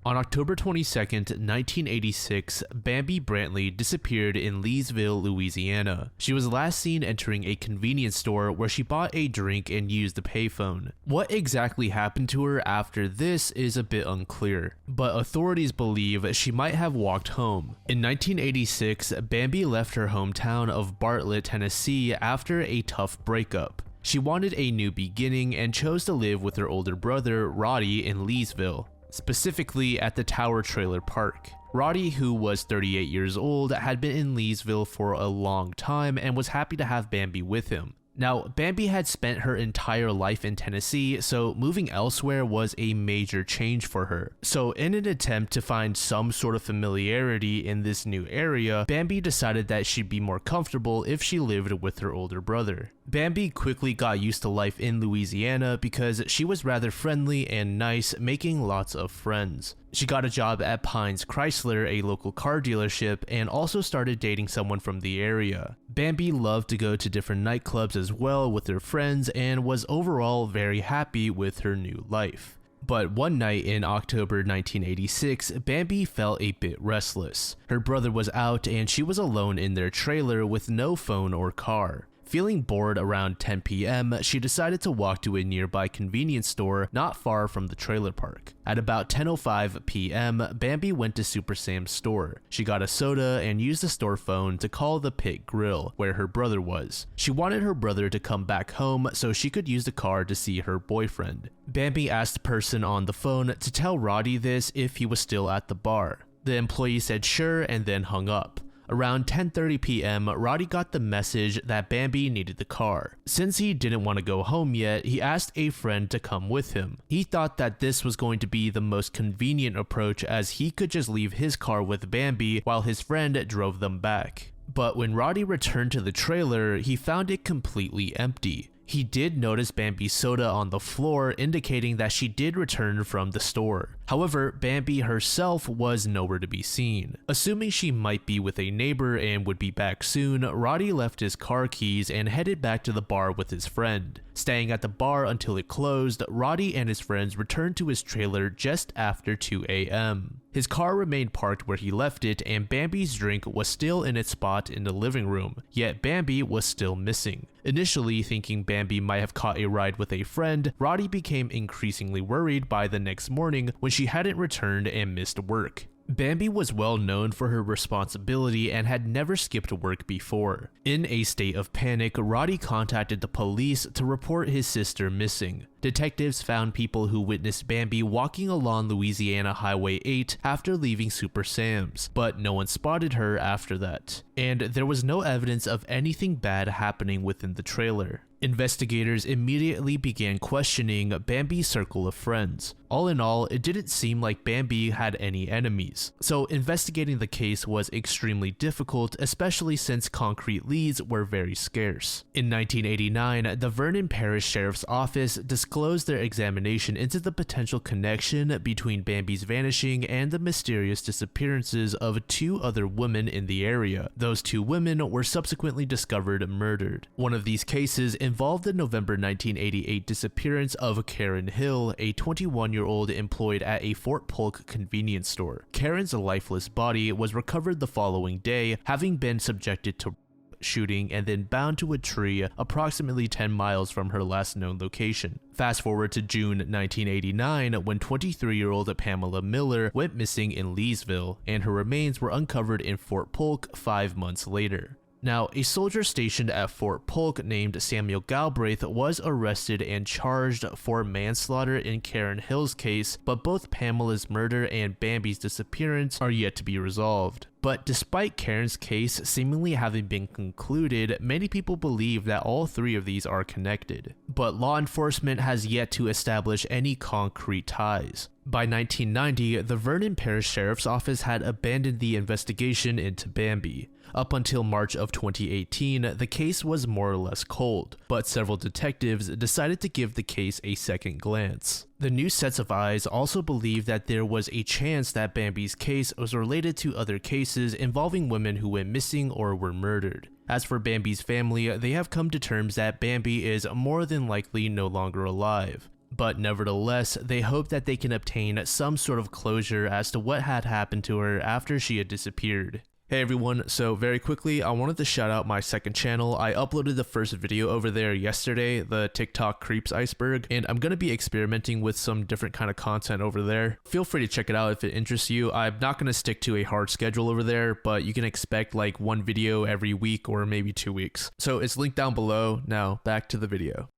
On October 22nd, 1986, Bambi Brantley disappeared in Leesville, Louisiana. She was last seen entering a convenience store where she bought a drink and used the payphone. What exactly happened to her after this is a bit unclear, but authorities believe she might have walked home. In 1986, Bambi left her hometown of Bartlett, Tennessee after a tough breakup. She wanted a new beginning and chose to live with her older brother, Roddy, in Leesville, specifically at the Tower Trailer Park. Roddy, who was 38 years old, had been in Leesville for a long time and was happy to have Bambi with him. Now, Bambi had spent her entire life in Tennessee, so moving elsewhere was a major change for her. So in an attempt to find some sort of familiarity in this new area, Bambi decided that she'd be more comfortable if she lived with her older brother. Bambi quickly got used to life in Louisiana because she was rather friendly and nice, making lots of friends. She got a job at Pines Chrysler, a local car dealership, and also started dating someone from the area. Bambi loved to go to different nightclubs as well with her friends and was overall very happy with her new life. But one night in October 1986, Bambi felt a bit restless. Her brother was out and she was alone in their trailer with no phone or car. Feeling bored around 10 p.m., she decided to walk to a nearby convenience store not far from the trailer park. At about 10:05 p.m., Bambi went to Super Sam's store. She got a soda and used the store phone to call the Pit Grill, where her brother was. She wanted her brother to come back home so she could use the car to see her boyfriend. Bambi asked the person on the phone to tell Roddy this if he was still at the bar. The employee said sure and then hung up. Around 10:30 p.m., Roddy got the message that Bambi needed the car. Since he didn't want to go home yet, he asked a friend to come with him. He thought that this was going to be the most convenient approach as he could just leave his car with Bambi while his friend drove them back. But when Roddy returned to the trailer, he found it completely empty. He did notice Bambi's soda on the floor, indicating that she did return from the store. However, Bambi herself was nowhere to be seen. Assuming she might be with a neighbor and would be back soon, Roddy left his car keys and headed back to the bar with his friend. Staying at the bar until it closed, Roddy and his friends returned to his trailer just after 2 a.m. His car remained parked where he left it and Bambi's drink was still in its spot in the living room, yet Bambi was still missing. Initially thinking Bambi might have caught a ride with a friend, Roddy became increasingly worried by the next morning when she hadn't returned and missed work. Bambi was well known for her responsibility and had never skipped work before. In a state of panic, Roddy contacted the police to report his sister missing. Detectives found people who witnessed Bambi walking along Louisiana Highway 8 after leaving Super Sam's, but no one spotted her after that. And there was no evidence of anything bad happening within the trailer. Investigators immediately began questioning Bambi's circle of friends. All in all, it didn't seem like Bambi had any enemies, so investigating the case was extremely difficult, especially since concrete leads were very scarce. In 1989, the Vernon Parish Sheriff's Office disclosed their examination into the potential connection between Bambi's vanishing and the mysterious disappearances of two other women in the area. Those two women were subsequently discovered murdered. One of these cases involved the November 1988 disappearance of Karen Hill, a 21-year-old employed at a Fort Polk convenience store. Karen's lifeless body was recovered the following day, having been subjected to shooting and then bound to a tree approximately 10 miles from her last known location. Fast forward to June 1989 when 23-year-old Pamela Miller went missing in Leesville, and her remains were uncovered in Fort Polk 5 months later. Now, a soldier stationed at Fort Polk named Samuel Galbraith was arrested and charged for manslaughter in Karen Hill's case, but both Pamela's murder and Bambi's disappearance are yet to be resolved. But despite Karen's case seemingly having been concluded, many people believe that all three of these are connected. But law enforcement has yet to establish any concrete ties. By 1990, the Vernon Parish Sheriff's Office had abandoned the investigation into Bambi. Up until March of 2018, the case was more or less cold, but several detectives decided to give the case a second glance. The new sets of eyes also believed that there was a chance that Bambi's case was related to other cases involving women who went missing or were murdered. As for Bambi's family, they have come to terms that Bambi is more than likely no longer alive. but nevertheless, they hope that they can obtain some sort of closure as to what had happened to her after she had disappeared. Hey everyone, so very quickly, I wanted to shout out my second channel. I uploaded the first video over there yesterday, the TikTok Creeps Iceberg, and I'm going to be experimenting with some different kind of content over there. Feel free to check it out if it interests you. I'm not going to stick to a hard schedule over there, but you can expect like one video every week or maybe 2 weeks. So it's linked down below. Now back to the video.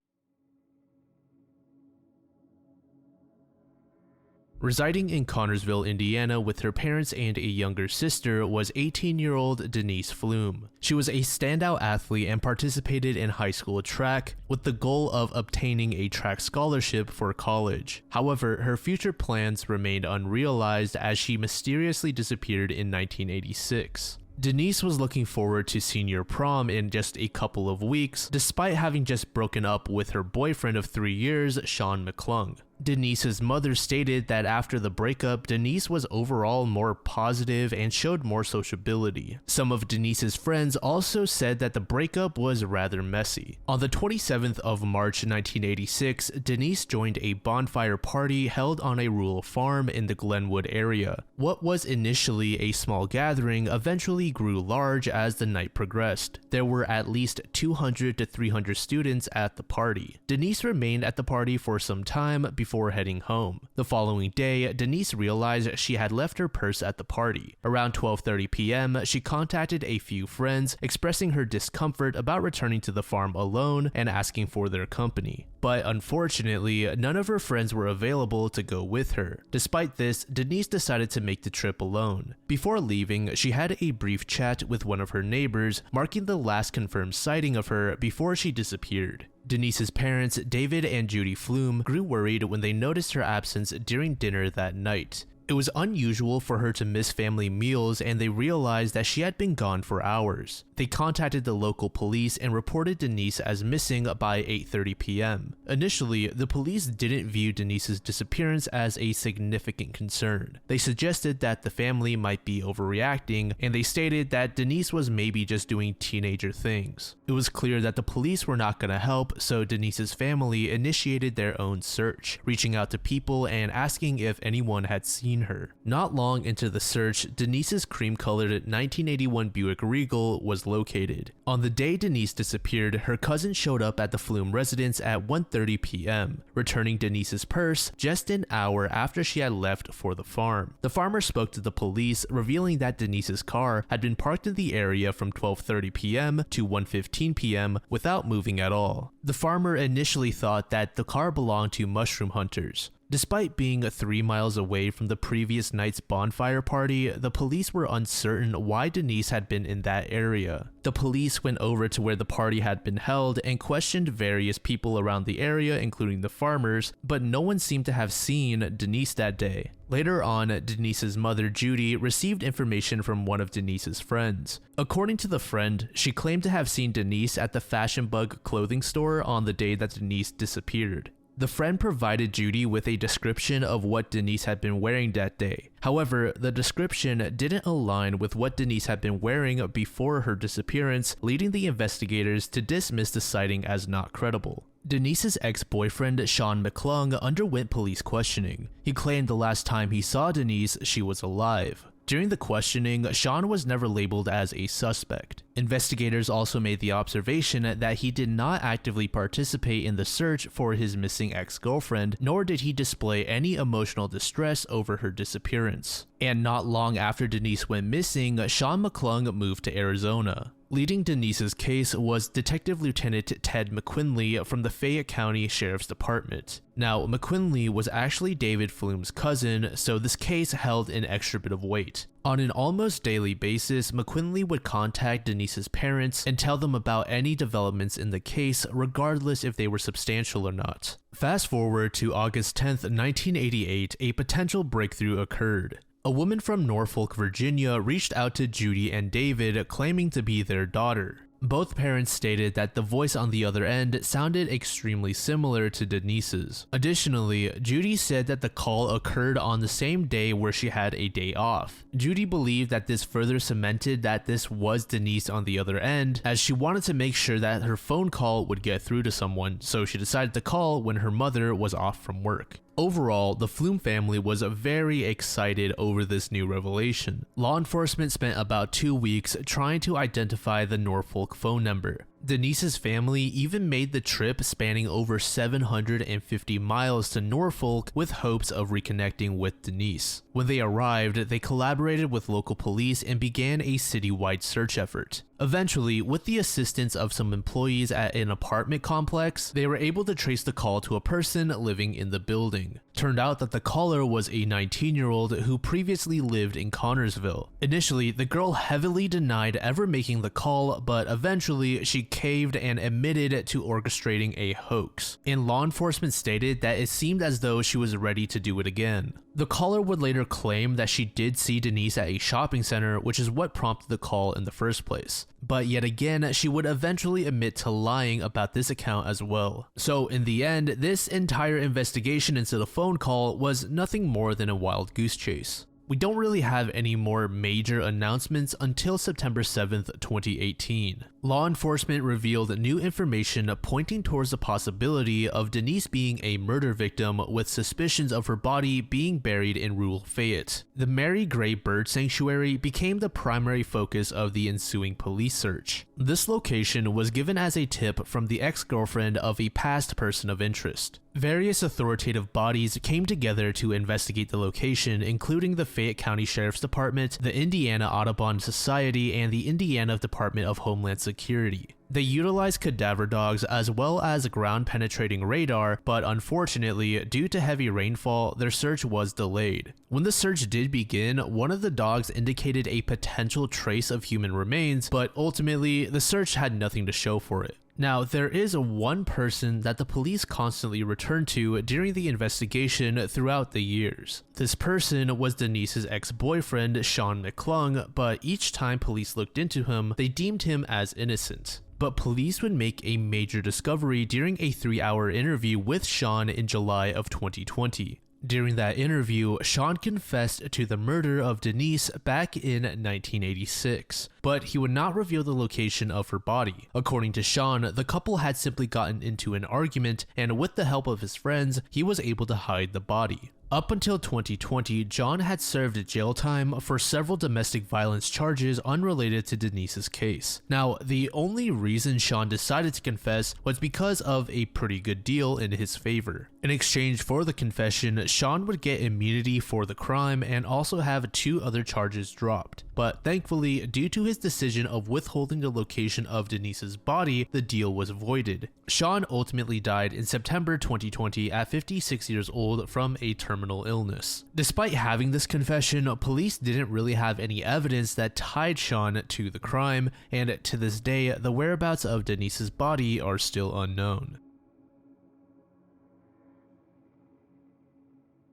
Residing in Connorsville, Indiana with her parents and a younger sister was 18-year-old Denise pflum. She was a standout athlete and participated in high school track with the goal of obtaining a track scholarship for college. However, her future plans remained unrealized as she mysteriously disappeared in 1986. Denise was looking forward to senior prom in just a couple of weeks, despite having just broken up with her boyfriend of 3 years, Sean McClung. Denise's mother stated that after the breakup, Denise was overall more positive and showed more sociability. Some of Denise's friends also said that the breakup was rather messy. On the 27th of March 1986, Denise joined a bonfire party held on a rural farm in the Glenwood area. What was initially a small gathering eventually grew large as the night progressed. There were at least 200 to 300 students at the party. Denise remained at the party for some time before heading home. The following day, Denise realized she had left her purse at the party. Around 12:30 p.m., she contacted a few friends, expressing her discomfort about returning to the farm alone and asking for their company. But unfortunately, none of her friends were available to go with her. Despite this, Denise decided to make the trip alone. Before leaving, she had a brief chat with one of her neighbors, marking the last confirmed sighting of her before she disappeared. Denise's parents, David and Judy pflum, grew worried when they noticed her absence during dinner that night. It was unusual for her to miss family meals, and they realized that she had been gone for hours. They contacted the local police and reported Denise as missing by 8:30 p.m. Initially, the police didn't view Denise's disappearance as a significant concern. They suggested that the family might be overreacting, and they stated that Denise was maybe just doing teenager things. It was clear that the police were not going to help, so Denise's family initiated their own search, reaching out to people and asking if anyone had seen her. Not long into the search, Denise's cream-colored 1981 Buick Regal was located. On the day Denise disappeared, her cousin showed up at the pflum residence at 1:30 p.m., returning Denise's purse just an hour after she had left for the farm. The farmer spoke to the police, revealing that Denise's car had been parked in the area from 12:30 p.m. to 1:15 p.m. without moving at all. The farmer initially thought that the car belonged to mushroom hunters. Despite being 3 miles away from the previous night's bonfire party, the police were uncertain why Denise had been in that area. The police went over to where the party had been held and questioned various people around the area, including the farmers, but no one seemed to have seen Denise that day. Later on, Denise's mother, Judy, received information from one of Denise's friends. According to the friend, she claimed to have seen Denise at the Fashion Bug clothing store on the day that Denise disappeared. The friend provided Judy with a description of what Denise had been wearing that day. However, the description didn't align with what Denise had been wearing before her disappearance, leading the investigators to dismiss the sighting as not credible. Denise's ex-boyfriend, Sean McClung, underwent police questioning. He claimed the last time he saw Denise, she was alive. During the questioning, Sean was never labeled as a suspect. Investigators also made the observation that he did not actively participate in the search for his missing ex-girlfriend, nor did he display any emotional distress over her disappearance. And not long after Denise went missing, Sean McClung moved to Arizona. Leading Denise's case was Detective Lieutenant Ted McQuinley from the Fayette County Sheriff's Department. Now, McQuinley was actually David pflum's cousin, so this case held an extra bit of weight. On an almost daily basis, McQuinley would contact Denise's parents and tell them about any developments in the case, regardless if they were substantial or not. Fast forward to August 10th, 1988, a potential breakthrough occurred. A woman from Norfolk, Virginia reached out to Judy and David claiming to be their daughter. Both parents stated that the voice on the other end sounded extremely similar to Denise's. Additionally, Judy said that the call occurred on the same day where she had a day off. Judy believed that this further cemented that this was Denise on the other end, as she wanted to make sure that her phone call would get through to someone, so she decided to call when her mother was off from work. Overall, the Pflum family was very excited over this new revelation. Law enforcement spent about 2 weeks trying to identify the Norfolk phone number. Denise's family even made the trip spanning over 750 miles to Norfolk with hopes of reconnecting with Denise. When they arrived, they collaborated with local police and began a citywide search effort. Eventually, with the assistance of some employees at an apartment complex, they were able to trace the call to a person living in the building. Turned out that the caller was a 19-year-old who previously lived in Connorsville. Initially, the girl heavily denied ever making the call, but eventually she caved and admitted to orchestrating a hoax. And law enforcement stated that it seemed as though she was ready to do it again. The caller would later claim that she did see Denise at a shopping center, which is what prompted the call in the first place. But yet again, she would eventually admit to lying about this account as well. So in the end, this entire investigation into the phone call was nothing more than a wild goose chase. We don't really have any more major announcements until September 7th, 2018. Law enforcement revealed new information pointing towards the possibility of Denise being a murder victim with suspicions of her body being buried in rural Fayette. The Mary Gray Bird Sanctuary became the primary focus of the ensuing police search. This location was given as a tip from the ex-girlfriend of a past person of interest. Various authoritative bodies came together to investigate the location, including the Fayette County Sheriff's Department, the Indiana Audubon Society, and the Indiana Department of Homeland Security. They utilized cadaver dogs as well as ground-penetrating radar, but unfortunately, due to heavy rainfall, their search was delayed. When the search did begin, one of the dogs indicated a potential trace of human remains, but ultimately, the search had nothing to show for it. Now, there is one person that the police constantly returned to during the investigation throughout the years. This person was Denise's ex-boyfriend, Sean McClung, but each time police looked into him, they deemed him as innocent. But police would make a major discovery during a 3-hour interview with Sean in July of 2020. During that interview, Sean confessed to the murder of Denise back in 1986, but he would not reveal the location of her body. According to Sean, the couple had simply gotten into an argument, and with the help of his friends, he was able to hide the body. Up until 2020, John had served jail time for several domestic violence charges unrelated to Denise's case. Now, the only reason Sean decided to confess was because of a pretty good deal in his favor. In exchange for the confession, Sean would get immunity for the crime and also have 2 other charges dropped. But thankfully, due to his decision of withholding the location of Denise's body, the deal was voided. Sean ultimately died in September 2020 at 56 years old from a terminal illness. Despite having this confession, police didn't really have any evidence that tied Sean to the crime, and to this day, the whereabouts of Denise's body are still unknown.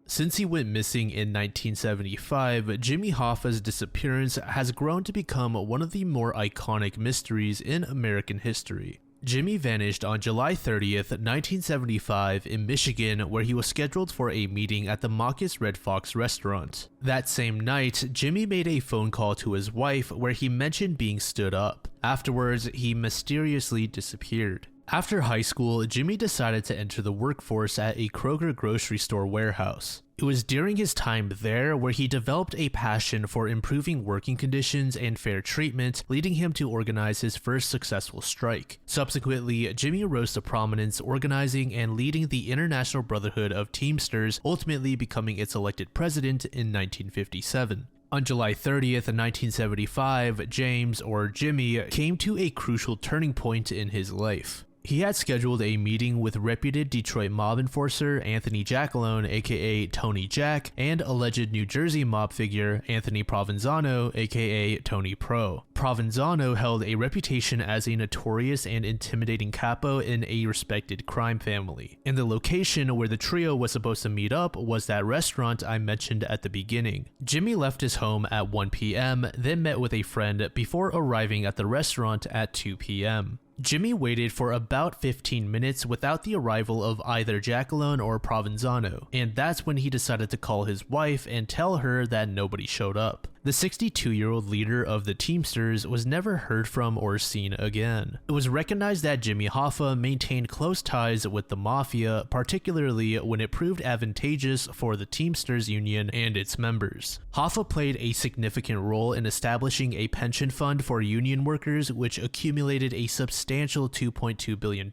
Since he went missing in 1975, Jimmy Hoffa's disappearance has grown to become one of the more iconic mysteries in American history. Jimmy vanished on July 30th, 1975 in Michigan, where he was scheduled for a meeting at the Maukus Red Fox restaurant. That same night, Jimmy made a phone call to his wife where he mentioned being stood up. Afterwards, he mysteriously disappeared. After high school, Jimmy decided to enter the workforce at a Kroger grocery store warehouse. It was during his time there where he developed a passion for improving working conditions and fair treatment, leading him to organize his first successful strike. Subsequently, Jimmy rose to prominence organizing and leading the International Brotherhood of Teamsters, ultimately becoming its elected president in 1957. On July 30th, 1975, James, or Jimmy, came to a crucial turning point in his life. He had scheduled a meeting with reputed Detroit mob enforcer Anthony Giacalone, aka Tony Jack, and alleged New Jersey mob figure Anthony Provenzano, aka Tony Pro. Provenzano held a reputation as a notorious and intimidating capo in a respected crime family, and the location where the trio was supposed to meet up was that restaurant I mentioned at the beginning. Jimmy left his home at 1 p.m., then met with a friend before arriving at the restaurant at 2 p.m. Jimmy waited for about 15 minutes without the arrival of either Giacalone or Provenzano, and that's when he decided to call his wife and tell her that nobody showed up. The 62-year-old leader of the Teamsters was never heard from or seen again. It was recognized that Jimmy Hoffa maintained close ties with the Mafia, particularly when it proved advantageous for the Teamsters Union and its members. Hoffa played a significant role in establishing a pension fund for union workers, which accumulated a substantial $2.2 billion,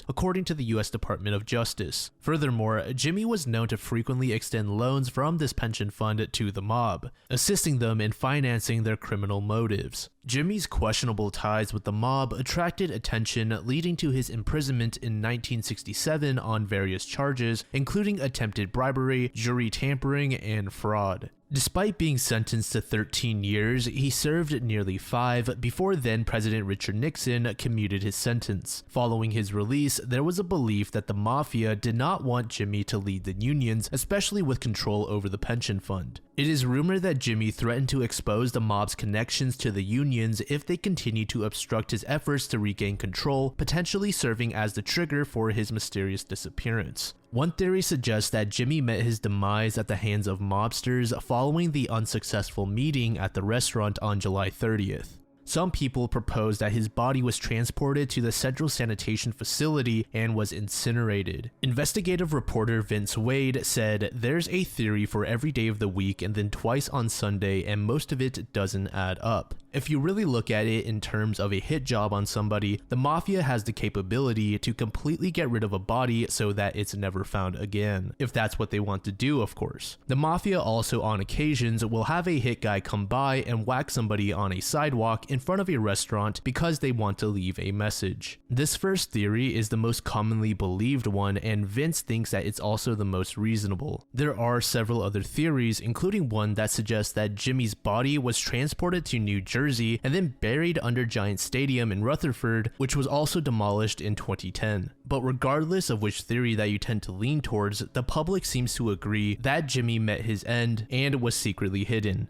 according to the U.S. Department of Justice. Furthermore, Jimmy was known to frequently extend loans from this pension fund to the mob, assisting them in financing their criminal motives. Jimmy's questionable ties with the mob attracted attention, leading to his imprisonment in 1967 on various charges, including attempted bribery, jury tampering, and fraud. Despite being sentenced to 13 years, he served nearly 5 before then-President Richard Nixon commuted his sentence. Following his release, there was a belief that the Mafia did not want Jimmy to lead the unions, especially with control over the pension fund. It is rumored that Jimmy threatened to expose the mob's connections to the unions if they continued to obstruct his efforts to regain control, potentially serving as the trigger for his mysterious disappearance. One theory suggests that Jimmy met his demise at the hands of mobsters following the unsuccessful meeting at the restaurant on July 30th. Some people propose that his body was transported to the Central Sanitation Facility and was incinerated. Investigative reporter Vince Wade said, "There's a theory for every day of the week and then twice on Sunday, and most of it doesn't add up. If you really look at it in terms of a hit job on somebody, the Mafia has the capability to completely get rid of a body so that it's never found again. If that's what they want to do, of course. The Mafia also on occasions will have a hit guy come by and whack somebody on a sidewalk in front of a restaurant because they want to leave a message." This first theory is the most commonly believed one, and Vince thinks that it's also the most reasonable. There are several other theories, including one that suggests that Jimmy's body was transported to New Jersey and then buried under Giant Stadium in Rutherford, which was also demolished in 2010. But regardless of which theory that you tend to lean towards, the public seems to agree that Jimmy met his end and was secretly hidden.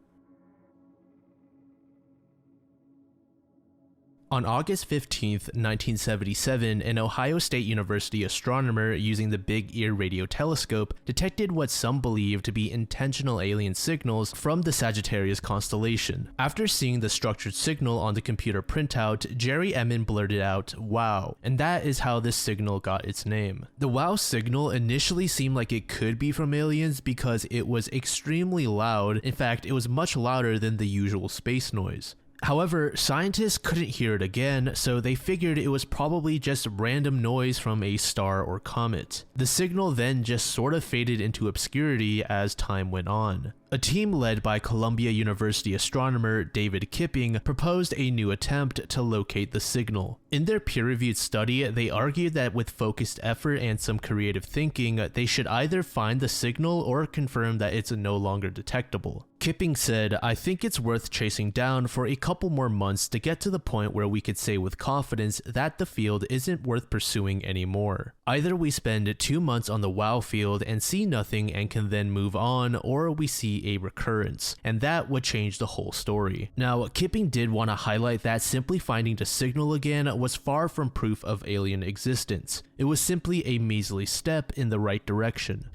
On August 15, 1977, an Ohio State University astronomer using the Big Ear radio telescope detected what some believe to be intentional alien signals from the Sagittarius constellation. After seeing the structured signal on the computer printout, Jerry Emmon blurted out, "Wow," and that is how this signal got its name. The wow signal initially seemed like it could be from aliens because it was extremely loud. In fact, it was much louder than the usual space noise. However, scientists couldn't hear it again, so they figured it was probably just random noise from a star or comet. The signal then just sort of faded into obscurity as time went on. A team led by Columbia University astronomer David Kipping proposed a new attempt to locate the signal. In their peer-reviewed study, they argued that with focused effort and some creative thinking, they should either find the signal or confirm that it's no longer detectable. Kipping said, "I think it's worth chasing down for a couple more months to get to the point where we could say with confidence that the field isn't worth pursuing anymore. Either we spend 2 months on the WoW field and see nothing and can then move on, or we see a recurrence, and that would change the whole story." Now, Kipping did want to highlight that simply finding the signal again was far from proof of alien existence. It was simply a measly step in the right direction.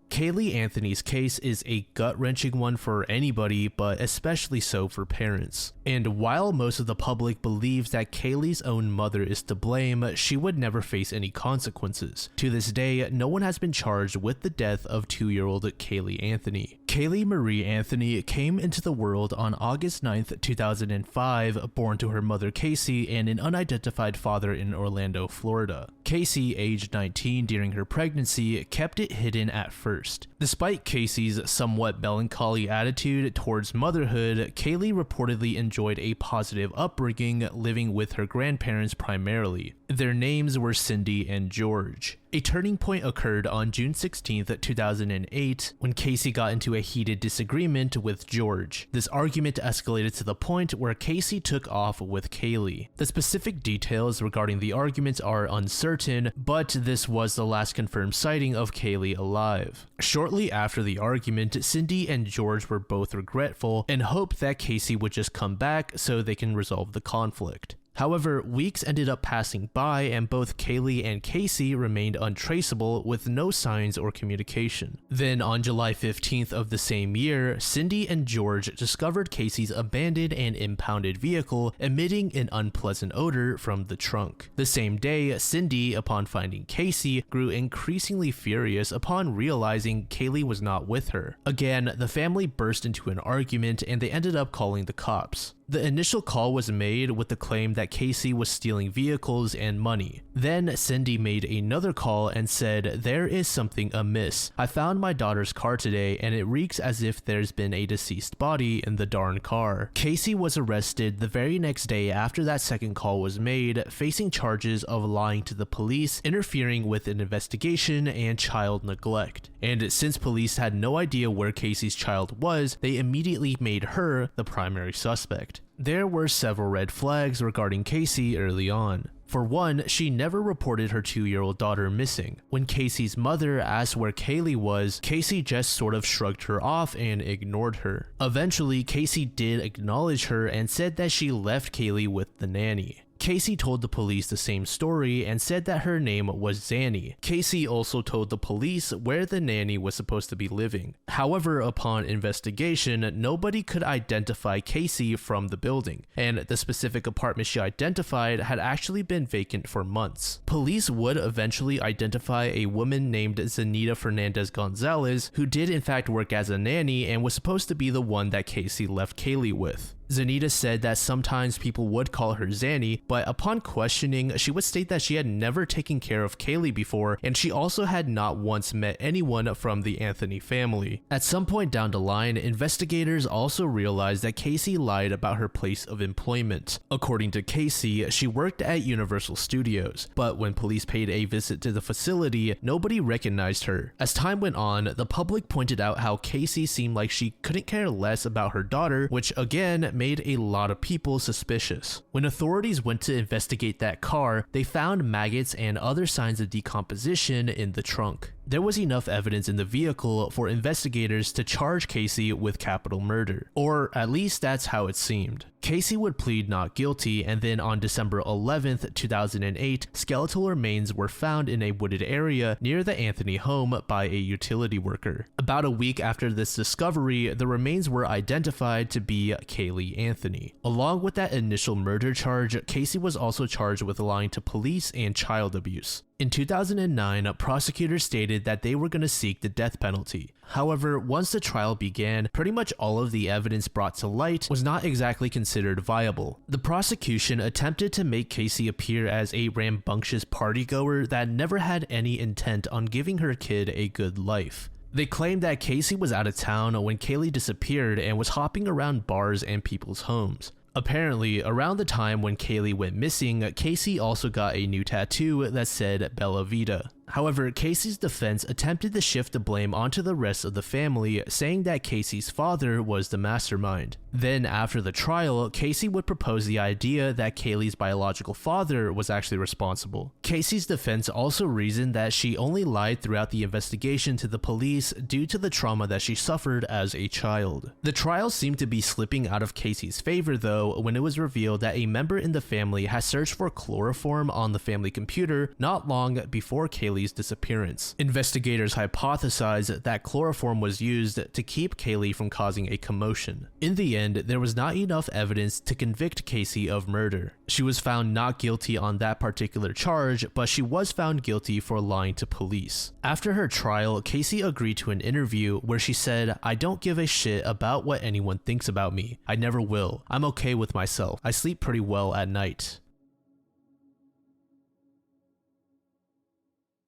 Caylee Anthony's case is a gut-wrenching one for anybody, but especially so for parents. And while most of the public believes that Caylee's own mother is to blame, she would never face any consequences. To this day, no one has been charged with the death of 2-year-old Caylee Anthony. Caylee Marie Anthony came into the world on August 9, 2005, born to her mother Casey and an unidentified father in Orlando, Florida. Casey, aged 19 during her pregnancy, kept it hidden at first. Despite Casey's somewhat melancholy attitude towards motherhood, Caylee reportedly enjoyed a positive upbringing, living with her grandparents primarily. Their names were Cindy and George. A turning point occurred on June 16, 2008, when Casey got into a heated disagreement with George. This argument escalated to the point where Casey took off with Caylee. The specific details regarding the argument are uncertain, but this was the last confirmed sighting of Caylee alive. Shortly after the argument, Cindy and George were both regretful and hoped that Casey would just come back so they can resolve the conflict. However, weeks ended up passing by and both Caylee and Casey remained untraceable with no signs or communication. Then on July 15th of the same year, Cindy and George discovered Casey's abandoned and impounded vehicle emitting an unpleasant odor from the trunk. The same day, Cindy, upon finding Casey, grew increasingly furious upon realizing Caylee was not with her. Again, the family burst into an argument and they ended up calling the cops. The initial call was made with the claim that Casey was stealing vehicles and money. Then Cindy made another call and said, "There is something amiss. I found my daughter's car today and it reeks as if there's been a deceased body in the darn car." Casey was arrested the very next day after that second call was made, facing charges of lying to the police, interfering with an investigation, and child neglect. And since police had no idea where Casey's child was, they immediately made her the primary suspect. There were several red flags regarding Casey early on. For one, she never reported her 2-year-old daughter missing. When Casey's mother asked where Caylee was, Casey just sort of shrugged her off and ignored her. Eventually, Casey did acknowledge her and said that she left Caylee with the nanny. Casey told the police the same story and said that her name was Zanny. Casey also told the police where the nanny was supposed to be living. However, upon investigation, nobody could identify Casey from the building, and the specific apartment she identified had actually been vacant for months. Police would eventually identify a woman named Zanita Fernandez Gonzalez, who did in fact work as a nanny and was supposed to be the one that Casey left Caylee with. Zanita said that sometimes people would call her Zanny, but upon questioning, she would state that she had never taken care of Caylee before, and she also had not once met anyone from the Anthony family. At some point down the line, investigators also realized that Casey lied about her place of employment. According to Casey, she worked at Universal Studios, but when police paid a visit to the facility, nobody recognized her. As time went on, the public pointed out how Casey seemed like she couldn't care less about her daughter, which again made a lot of people suspicious. When authorities went to investigate that car, they found maggots and other signs of decomposition in the trunk. There was enough evidence in the vehicle for investigators to charge Casey with capital murder, or at least that's how it seemed. Casey would plead not guilty, and then on December 11th, 2008, skeletal remains were found in a wooded area near the Anthony home by a utility worker. About a week after this discovery, the remains were identified to be Caylee Anthony. Along with that initial murder charge, Casey was also charged with lying to police and child abuse. In 2009, prosecutors stated that they were going to seek the death penalty. However, once the trial began, pretty much all of the evidence brought to light was not exactly considered viable. The prosecution attempted to make Casey appear as a rambunctious partygoer that never had any intent on giving her kid a good life. They claimed that Casey was out of town when Caylee disappeared and was hopping around bars and people's homes. Apparently, around the time when Caylee went missing, Casey also got a new tattoo that said Bella Vita. However, Casey's defense attempted to shift the blame onto the rest of the family, saying that Casey's father was the mastermind. Then, after the trial, Casey would propose the idea that Caylee's biological father was actually responsible. Casey's defense also reasoned that she only lied throughout the investigation to the police due to the trauma that she suffered as a child. The trial seemed to be slipping out of Casey's favor though, when it was revealed that a member in the family had searched for chloroform on the family computer not long before Caylee Caylee's disappearance. Investigators hypothesized that chloroform was used to keep Caylee from causing a commotion. In the end, there was not enough evidence to convict Casey of murder. She was found not guilty on that particular charge, but she was found guilty for lying to police. After her trial, Casey agreed to an interview where she said, "I don't give a shit about what anyone thinks about me. I never will. I'm okay with myself. I sleep pretty well at night."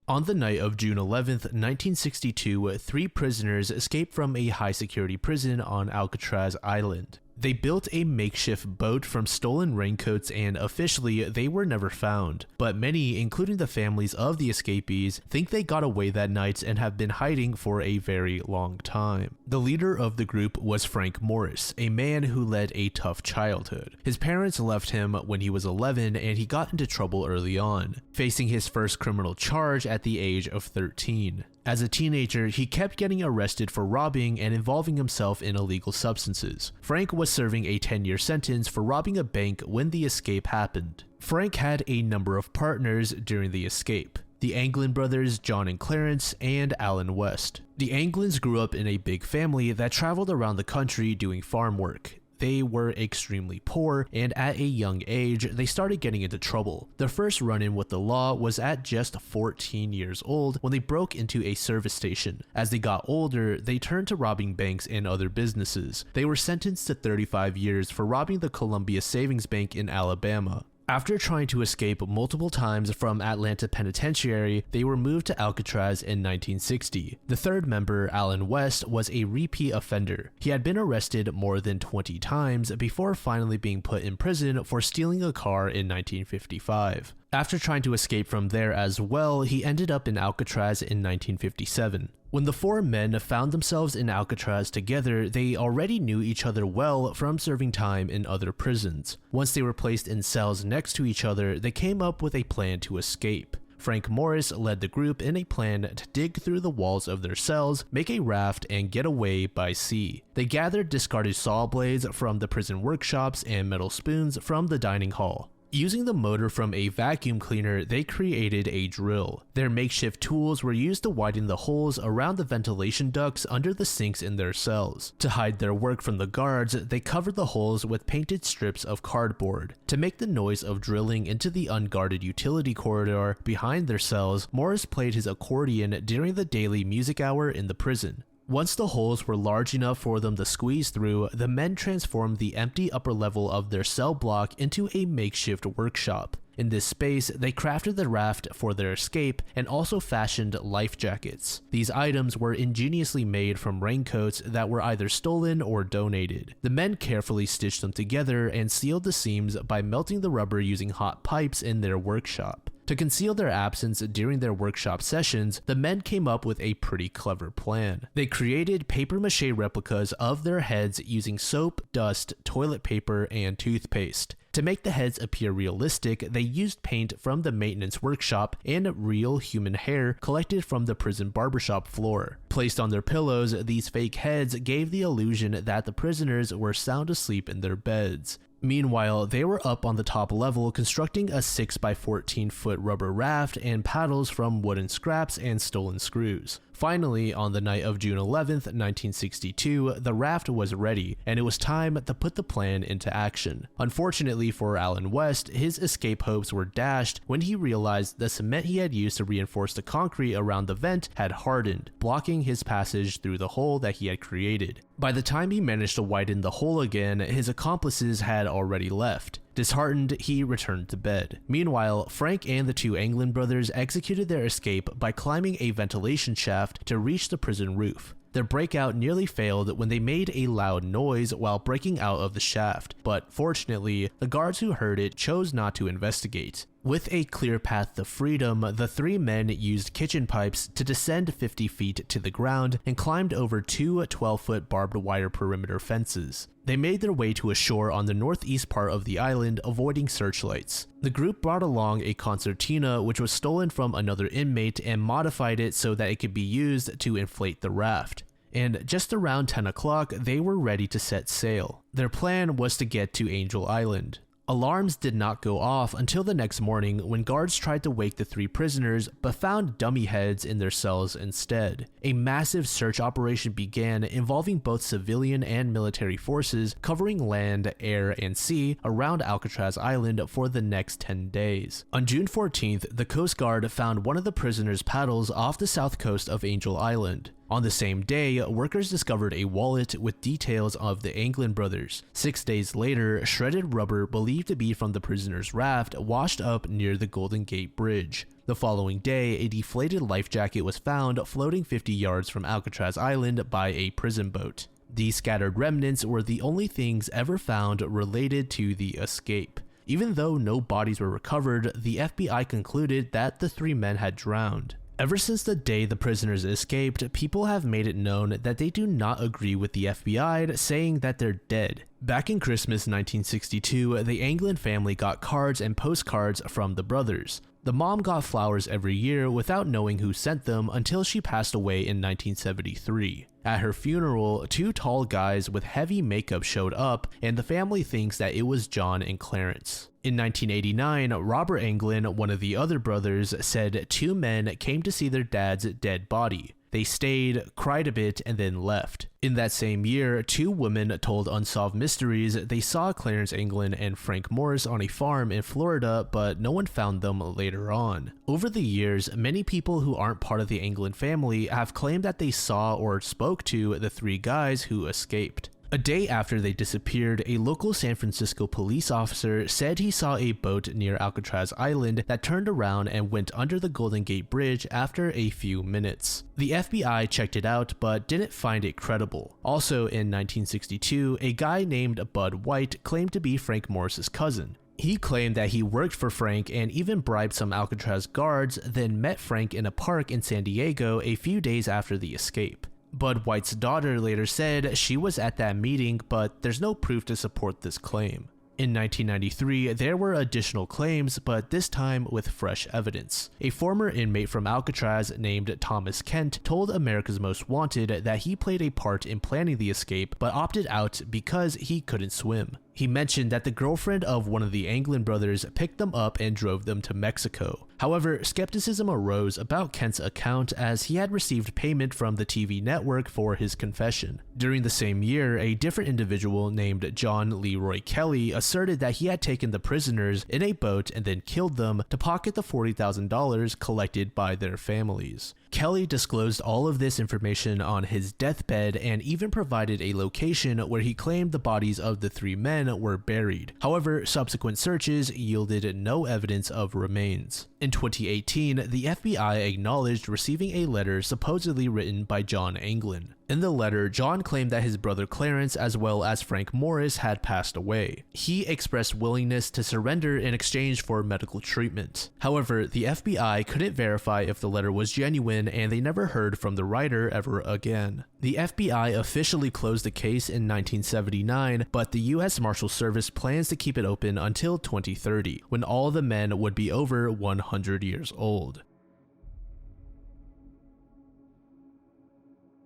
On the night of June 11th, 1962, 3 prisoners escaped from a high-security prison on Alcatraz Island. They built a makeshift boat from stolen raincoats and officially they were never found, but many, including the families of the escapees, think they got away that night and have been hiding for a very long time. The leader of the group was Frank Morris, a man who led a tough childhood. His parents left him when he was 11 and he got into trouble early on, facing his first criminal charge at the age of 13. As a teenager, he kept getting arrested for robbing and involving himself in illegal substances. Frank was serving a 10-year sentence for robbing a bank when the escape happened. Frank had a number of partners during the escape: the Anglin brothers, John and Clarence, and Alan West. The Anglins grew up in a big family that traveled around the country doing farm work. They were extremely poor, and at a young age, they started getting into trouble. Their first run-in with the law was at just 14 years old when they broke into a service station. As they got older, they turned to robbing banks and other businesses. They were sentenced to 35 years for robbing the Columbia Savings Bank in Alabama. After trying to escape multiple times from Atlanta Penitentiary, they were moved to Alcatraz in 1960. The third member, Alan West, was a repeat offender. He had been arrested more than 20 times before finally being put in prison for stealing a car in 1955. After trying to escape from there as well, he ended up in Alcatraz in 1957. When the 4 men found themselves in Alcatraz together, they already knew each other well from serving time in other prisons. Once they were placed in cells next to each other, they came up with a plan to escape. Frank Morris led the group in a plan to dig through the walls of their cells, make a raft, and get away by sea. They gathered discarded saw blades from the prison workshops and metal spoons from the dining hall. Using the motor from a vacuum cleaner, they created a drill. Their makeshift tools were used to widen the holes around the ventilation ducts under the sinks in their cells. To hide their work from the guards, they covered the holes with painted strips of cardboard. To make the noise of drilling into the unguarded utility corridor behind their cells, Morris played his accordion during the daily music hour in the prison. Once the holes were large enough for them to squeeze through, the men transformed the empty upper level of their cell block into a makeshift workshop. In this space, they crafted the raft for their escape and also fashioned life jackets. These items were ingeniously made from raincoats that were either stolen or donated. The men carefully stitched them together and sealed the seams by melting the rubber using hot pipes in their workshop. To conceal their absence during their workshop sessions, the men came up with a pretty clever plan. They created papier-mâché replicas of their heads using soap, dust, toilet paper, and toothpaste. To make the heads appear realistic, they used paint from the maintenance workshop and real human hair collected from the prison barbershop floor. Placed on their pillows, these fake heads gave the illusion that the prisoners were sound asleep in their beds. Meanwhile, they were up on the top level constructing a 6 by 14 foot rubber raft and paddles from wooden scraps and stolen screws. Finally, on the night of June 11th, 1962, the raft was ready, and it was time to put the plan into action. Unfortunately for Alan West, his escape hopes were dashed when he realized the cement he had used to reinforce the concrete around the vent had hardened, blocking his passage through the hole that he had created. By the time he managed to widen the hole again, his accomplices had already left. Disheartened, he returned to bed. Meanwhile, Frank and the 2 Anglin brothers executed their escape by climbing a ventilation shaft to reach the prison roof. Their breakout nearly failed when they made a loud noise while breaking out of the shaft, but fortunately, the guards who heard it chose not to investigate. With a clear path to freedom, the 3 men used kitchen pipes to descend 50 feet to the ground and climbed over 2 12-foot barbed wire perimeter fences. They made their way to a shore on the northeast part of the island, avoiding searchlights. The group brought along a concertina which was stolen from another inmate and modified it so that it could be used to inflate the raft. And just around 10 o'clock, they were ready to set sail. Their plan was to get to Angel Island. Alarms did not go off until the next morning when guards tried to wake the 3 prisoners but found dummy heads in their cells instead. A massive search operation began involving both civilian and military forces covering land, air, and sea around Alcatraz Island for the next 10 days. On June 14th, the Coast Guard found one of the prisoners' paddles off the south coast of Angel Island. On the same day, workers discovered a wallet with details of the Anglin brothers. 6 days later, shredded rubber believed to be from the prisoner's raft washed up near the Golden Gate Bridge. The following day, a deflated life jacket was found floating 50 yards from Alcatraz Island by a prison boat. These scattered remnants were the only things ever found related to the escape. Even though no bodies were recovered, the FBI concluded that the 3 men had drowned. Ever since the day the prisoners escaped, people have made it known that they do not agree with the FBI saying that they're dead. Back in Christmas 1962, the Anglin family got cards and postcards from the brothers. The mom got flowers every year without knowing who sent them until she passed away in 1973. At her funeral, 2 tall guys with heavy makeup showed up, and the family thinks that it was John and Clarence. In 1989, Robert Anglin, one of the other brothers, said 2 men came to see their dad's dead body. They stayed, cried a bit, and then left. In that same year, 2 women told Unsolved Mysteries they saw Clarence Anglin and Frank Morris on a farm in Florida, but no one found them later on. Over the years, many people who aren't part of the Anglin family have claimed that they saw or spoke to the 3 guys who escaped. A day after they disappeared, a local San Francisco police officer said he saw a boat near Alcatraz Island that turned around and went under the Golden Gate Bridge after a few minutes. The FBI checked it out but didn't find it credible. Also in 1962, a guy named Bud White claimed to be Frank Morris's cousin. He claimed that he worked for Frank and even bribed some Alcatraz guards, then met Frank in a park in San Diego a few days after the escape. Bud White's daughter later said she was at that meeting, but there's no proof to support this claim. In 1993, there were additional claims, but this time with fresh evidence. A former inmate from Alcatraz named Thomas Kent told America's Most Wanted that he played a part in planning the escape, but opted out because he couldn't swim. He mentioned that the girlfriend of one of the Anglin brothers picked them up and drove them to Mexico. However, skepticism arose about Kent's account as he had received payment from the TV network for his confession. During the same year, a different individual named John Leroy Kelly asserted that he had taken the prisoners in a boat and then killed them to pocket the $40,000 collected by their families. Kelly disclosed all of this information on his deathbed and even provided a location where he claimed the bodies of the 3 men were buried. However, subsequent searches yielded no evidence of remains. In 2018, the FBI acknowledged receiving a letter supposedly written by John Anglin. In the letter, John claimed that his brother Clarence as well as Frank Morris had passed away. He expressed willingness to surrender in exchange for medical treatment. However, the FBI couldn't verify if the letter was genuine and they never heard from the writer ever again. The FBI officially closed the case in 1979, but the U.S. Marshal Service plans to keep it open until 2030, when all the men would be over 100 years old.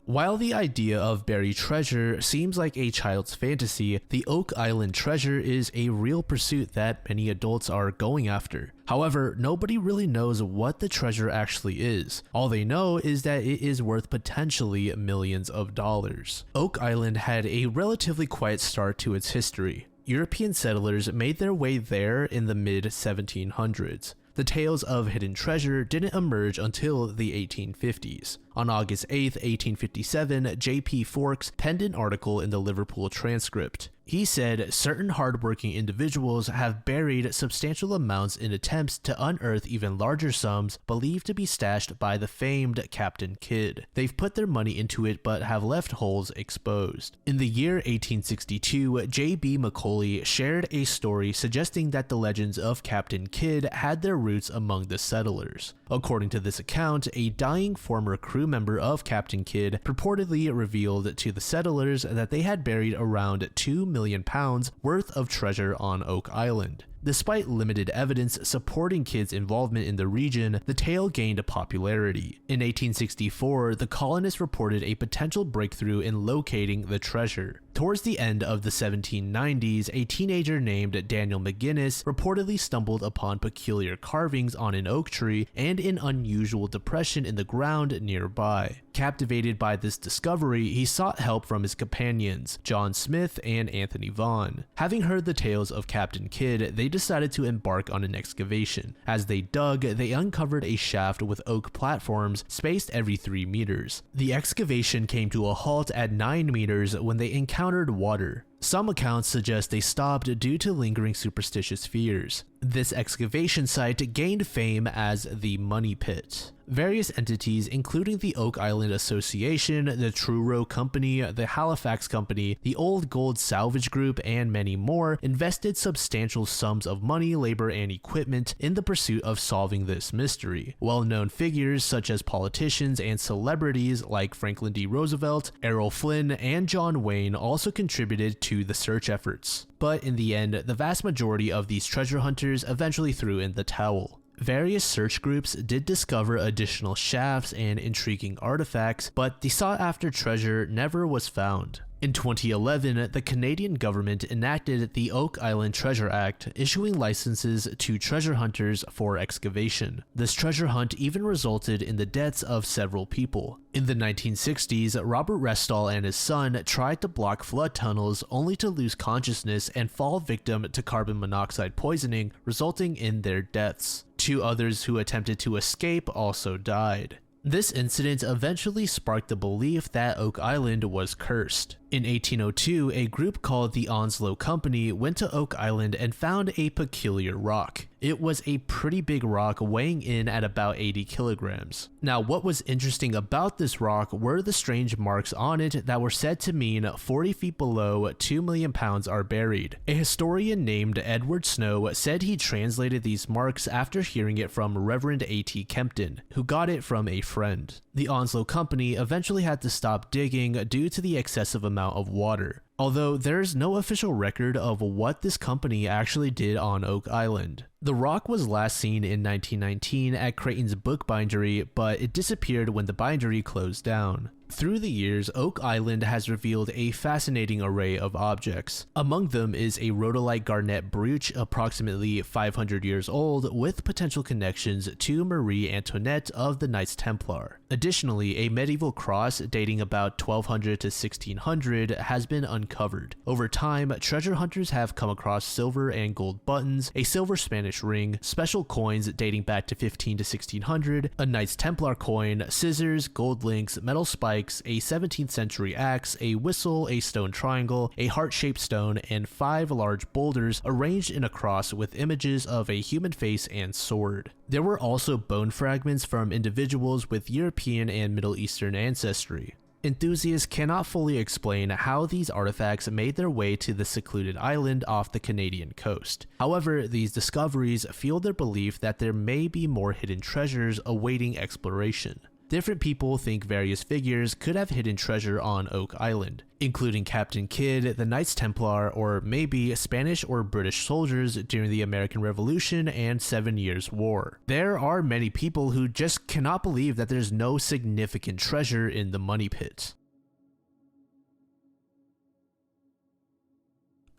While the idea of buried treasure seems like a child's fantasy, the Oak Island treasure is a real pursuit that many adults are going after. However, nobody really knows what the treasure actually is. All they know is that it is worth potentially millions of dollars. Oak Island had a relatively quiet start to its history. European settlers made their way there in the mid-1700s. The tales of hidden treasure didn't emerge until the 1850s. On August 8, 1857, J.P. Forks penned an article in the Liverpool Transcript. He said certain hardworking individuals have buried substantial amounts in attempts to unearth even larger sums believed to be stashed by the famed Captain Kidd. They've put their money into it but have left holes exposed. In the year 1862, J.B. Macaulay shared a story suggesting that the legends of Captain Kidd had their roots among the settlers. According to this account, a dying former crew member of Captain Kidd purportedly revealed to the settlers that they had buried around £2 million worth of treasure on Oak Island. Despite limited evidence supporting kids' involvement in the region, the tale gained popularity. In 1864, the colonists reported a potential breakthrough in locating the treasure. Towards the end of the 1790s, a teenager named Daniel McGinnis reportedly stumbled upon peculiar carvings on an oak tree and an unusual depression in the ground nearby. Captivated by this discovery, he sought help from his companions, John Smith and Anthony Vaughan. Having heard the tales of Captain Kidd, they decided to embark on an excavation. As they dug, they uncovered a shaft with oak platforms spaced every 3 meters. The excavation came to a halt at 9 meters when they encountered water. Some accounts suggest they stopped due to lingering superstitious fears. This excavation site gained fame as the Money Pit. Various entities, including the Oak Island Association, the Truro Company, the Halifax Company, the Old Gold Salvage Group, and many more, invested substantial sums of money, labor, and equipment in the pursuit of solving this mystery. Well-known figures such as politicians and celebrities like Franklin D. Roosevelt, Errol Flynn, and John Wayne also contributed to the search efforts. But in the end, the vast majority of these treasure hunters eventually threw in the towel. Various search groups did discover additional shafts and intriguing artifacts, but the sought-after treasure never was found. In 2011, the Canadian government enacted the Oak Island Treasure Act, issuing licenses to treasure hunters for excavation. This treasure hunt even resulted in the deaths of several people. In the 1960s, Robert Restall and his son tried to block flood tunnels only to lose consciousness and fall victim to carbon monoxide poisoning, resulting in their deaths. 2 others who attempted to escape also died. This incident eventually sparked the belief that Oak Island was cursed. In 1802, a group called the Onslow Company went to Oak Island and found a peculiar rock. It was a pretty big rock weighing in at about 80 kilograms. Now, what was interesting about this rock were the strange marks on it that were said to mean 40 feet below 2 million pounds are buried. A historian named Edward Snow said he translated these marks after hearing it from Reverend A.T. Kempton, who got it from a friend. The Onslow Company eventually had to stop digging due to the excessive amount of water, although there's no official record of what this company actually did on Oak Island. The rock was last seen in 1919 at Creighton's Bookbindery, but it disappeared when the bindery closed down. Through the years, Oak Island has revealed a fascinating array of objects. Among them is a rhodolite garnet brooch approximately 500 years old with potential connections to Marie Antoinette of the Knights Templar. Additionally, a medieval cross dating about 1200 to 1600 has been uncovered. Over time, treasure hunters have come across silver and gold buttons, a silver Spanish ring, special coins dating back to 15 to 1600, a Knights Templar coin, scissors, gold links, metal spikes, a 17th century axe, a whistle, a stone triangle, a heart-shaped stone, and 5 large boulders arranged in a cross with images of a human face and sword. There were also bone fragments from individuals with European and Middle Eastern ancestry. Enthusiasts cannot fully explain how these artifacts made their way to the secluded island off the Canadian coast. However, these discoveries fuel their belief that there may be more hidden treasures awaiting exploration. Different people think various figures could have hidden treasure on Oak Island, including Captain Kidd, the Knights Templar, or maybe Spanish or British soldiers during the American Revolution and 7 Years' War. There are many people who just cannot believe that there's no significant treasure in the Money Pit.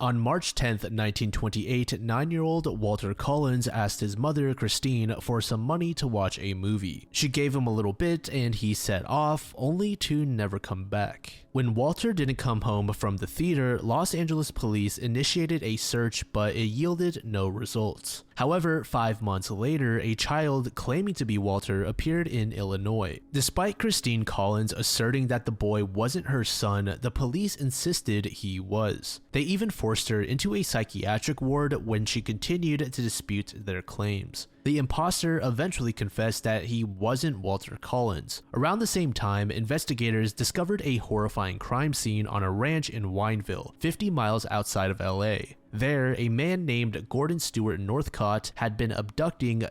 On March 10, 1928, 9-year-old Walter Collins asked his mother, Christine, for some money to watch a movie. She gave him a little bit and he set off, only to never come back. When Walter didn't come home from the theater, Los Angeles police initiated a search, but it yielded no results. However, 5 months later, a child claiming to be Walter appeared in Illinois. Despite Christine Collins asserting that the boy wasn't her son, the police insisted he was. They even forced her into a psychiatric ward when she continued to dispute their claims. The imposter eventually confessed that he wasn't Walter Collins. Around the same time, investigators discovered a horrifying crime scene on a ranch in Wineville, 50 miles outside of LA. There, a man named Gordon Stewart Northcott had been abducting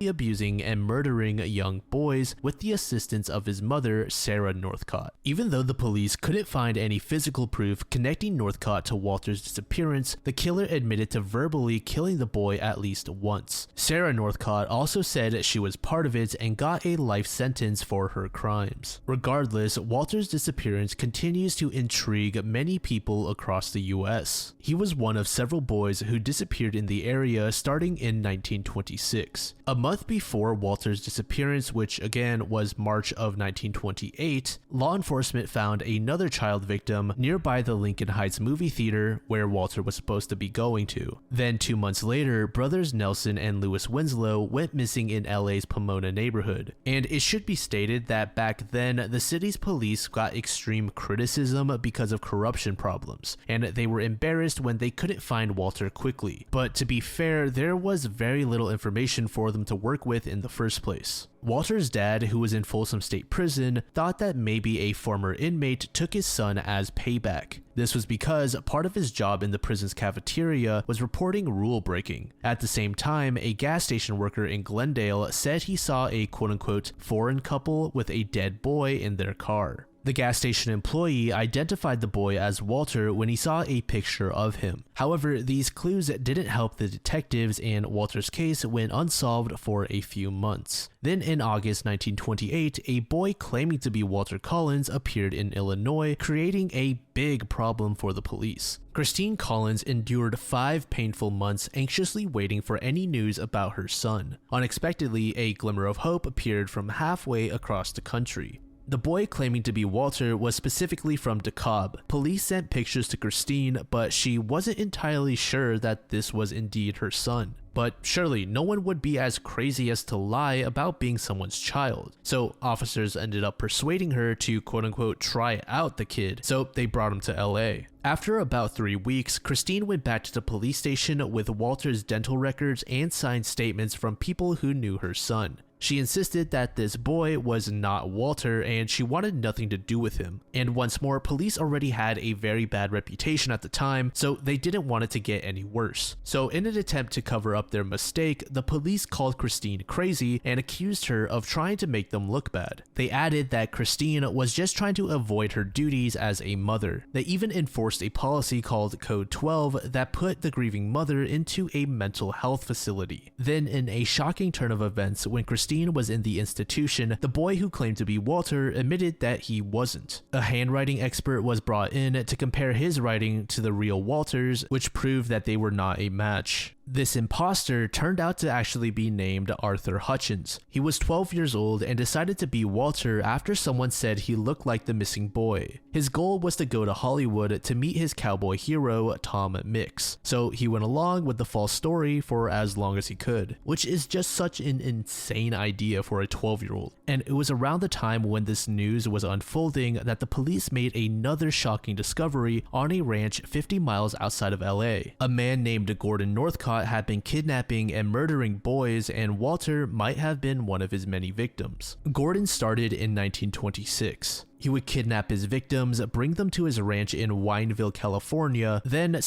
abusing and murdering young boys with the assistance of his mother, Sarah Northcott. Even though the police couldn't find any physical proof connecting Northcott to Walter's disappearance, the killer admitted to verbally killing the boy at least once. Sarah Northcott also said she was part of it and got a life sentence for her crimes. Regardless, Walter's disappearance continues to intrigue many people across the US. He was one of several boys who disappeared in the area starting in 1926. A month before Walter's disappearance, which again was March of 1928, law enforcement found another child victim nearby the Lincoln Heights movie theater where Walter was supposed to be going to. Then 2 months later, brothers Nelson and Lewis Winslow went missing in LA's Pomona neighborhood. And it should be stated that back then, the city's police got extreme criticism because of corruption problems, and they were embarrassed when they couldn't find Walter quickly. But to be fair, there was very little information for them to work with in the first place. Walter's dad, who was in Folsom State Prison, thought that maybe a former inmate took his son as payback. This was because part of his job in the prison's cafeteria was reporting rule breaking. At the same time, a gas station worker in Glendale said he saw a quote-unquote foreign couple with a dead boy in their car. The gas station employee identified the boy as Walter when he saw a picture of him. However, these clues didn't help the detectives, and Walter's case went unsolved for a few months. Then in August 1928, a boy claiming to be Walter Collins appeared in Illinois, creating a big problem for the police. Christine Collins endured 5 painful months anxiously waiting for any news about her son. Unexpectedly, a glimmer of hope appeared from halfway across the country. The boy claiming to be Walter was specifically from DeKalb. Police sent pictures to Christine, but she wasn't entirely sure that this was indeed her son. But surely no one would be as crazy as to lie about being someone's child. So officers ended up persuading her to quote-unquote try out the kid, so they brought him to LA. After about 3 weeks, Christine went back to the police station with Walter's dental records and signed statements from people who knew her son. She insisted that this boy was not Walter and she wanted nothing to do with him. And once more, police already had a very bad reputation at the time, so they didn't want it to get any worse. So in an attempt to cover up their mistake, the police called Christine crazy and accused her of trying to make them look bad. They added that Christine was just trying to avoid her duties as a mother. They even enforced a policy called Code 12 that put the grieving mother into a mental health facility. Then in a shocking turn of events, when Christine was in the institution, the boy who claimed to be Walter admitted that he wasn't. A handwriting expert was brought in to compare his writing to the real Walter's, which proved that they were not a match. This imposter turned out to actually be named Arthur Hutchins. He was 12 years old and decided to be Walter after someone said he looked like the missing boy. His goal was to go to Hollywood to meet his cowboy hero, Tom Mix. So he went along with the false story for as long as he could, which is just such an insane idea for a 12-year-old. And it was around the time when this news was unfolding that the police made another shocking discovery on a ranch 50 miles outside of LA. A man named Gordon Northcott had been kidnapping and murdering boys, and Walter might have been one of his many victims. Gordon started in 1926. He would kidnap his victims, bring them to his ranch in Wineville, California, then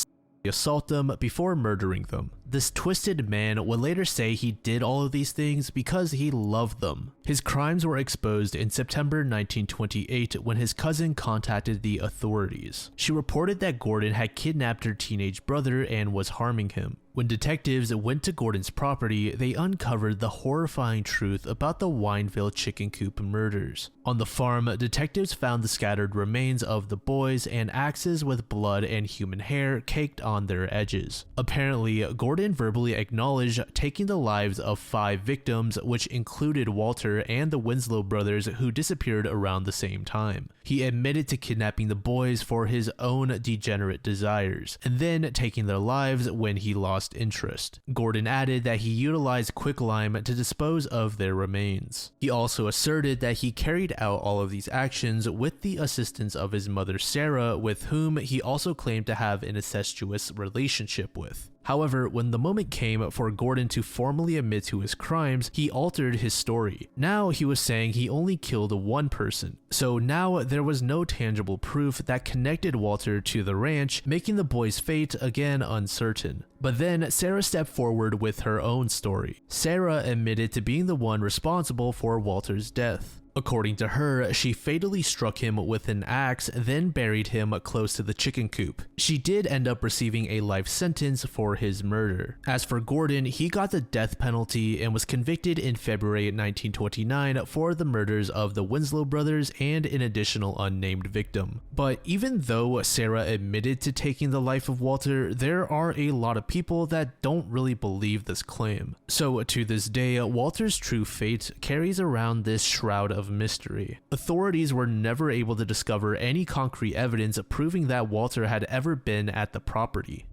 assault them before murdering them. This twisted man would later say he did all of these things because he loved them. His crimes were exposed in September 1928 when his cousin contacted the authorities. She reported that Gordon had kidnapped her teenage brother and was harming him. When detectives went to Gordon's property, they uncovered the horrifying truth about the Wineville chicken coop murders. On the farm, detectives found the scattered remains of the boys and axes with blood and human hair caked on their edges. Apparently, Gordon verbally acknowledged taking the lives of 5 victims, which included Walter and the Winslow brothers who disappeared around the same time. He admitted to kidnapping the boys for his own degenerate desires, and then taking their lives when he lost interest. Gordon added that he utilized quicklime to dispose of their remains. He also asserted that he carried out all of these actions with the assistance of his mother Sarah, with whom he also claimed to have an incestuous relationship with. However, when the moment came for Gordon to formally admit to his crimes, he altered his story. Now he was saying he only killed one person. So now there was no tangible proof that connected Walter to the ranch, making the boy's fate again uncertain. But then Sarah stepped forward with her own story. Sarah admitted to being the one responsible for Walter's death. According to her, she fatally struck him with an axe, then buried him close to the chicken coop. She did end up receiving a life sentence for his murder. As for Gordon, he got the death penalty and was convicted in February 1929 for the murders of the Winslow brothers and an additional unnamed victim. But even though Sarah admitted to taking the life of Walter, there are a lot of people that don't really believe this claim. So to this day, Walter's true fate carries around this shroud of mystery. Authorities were never able to discover any concrete evidence proving that Walter had ever been at the property.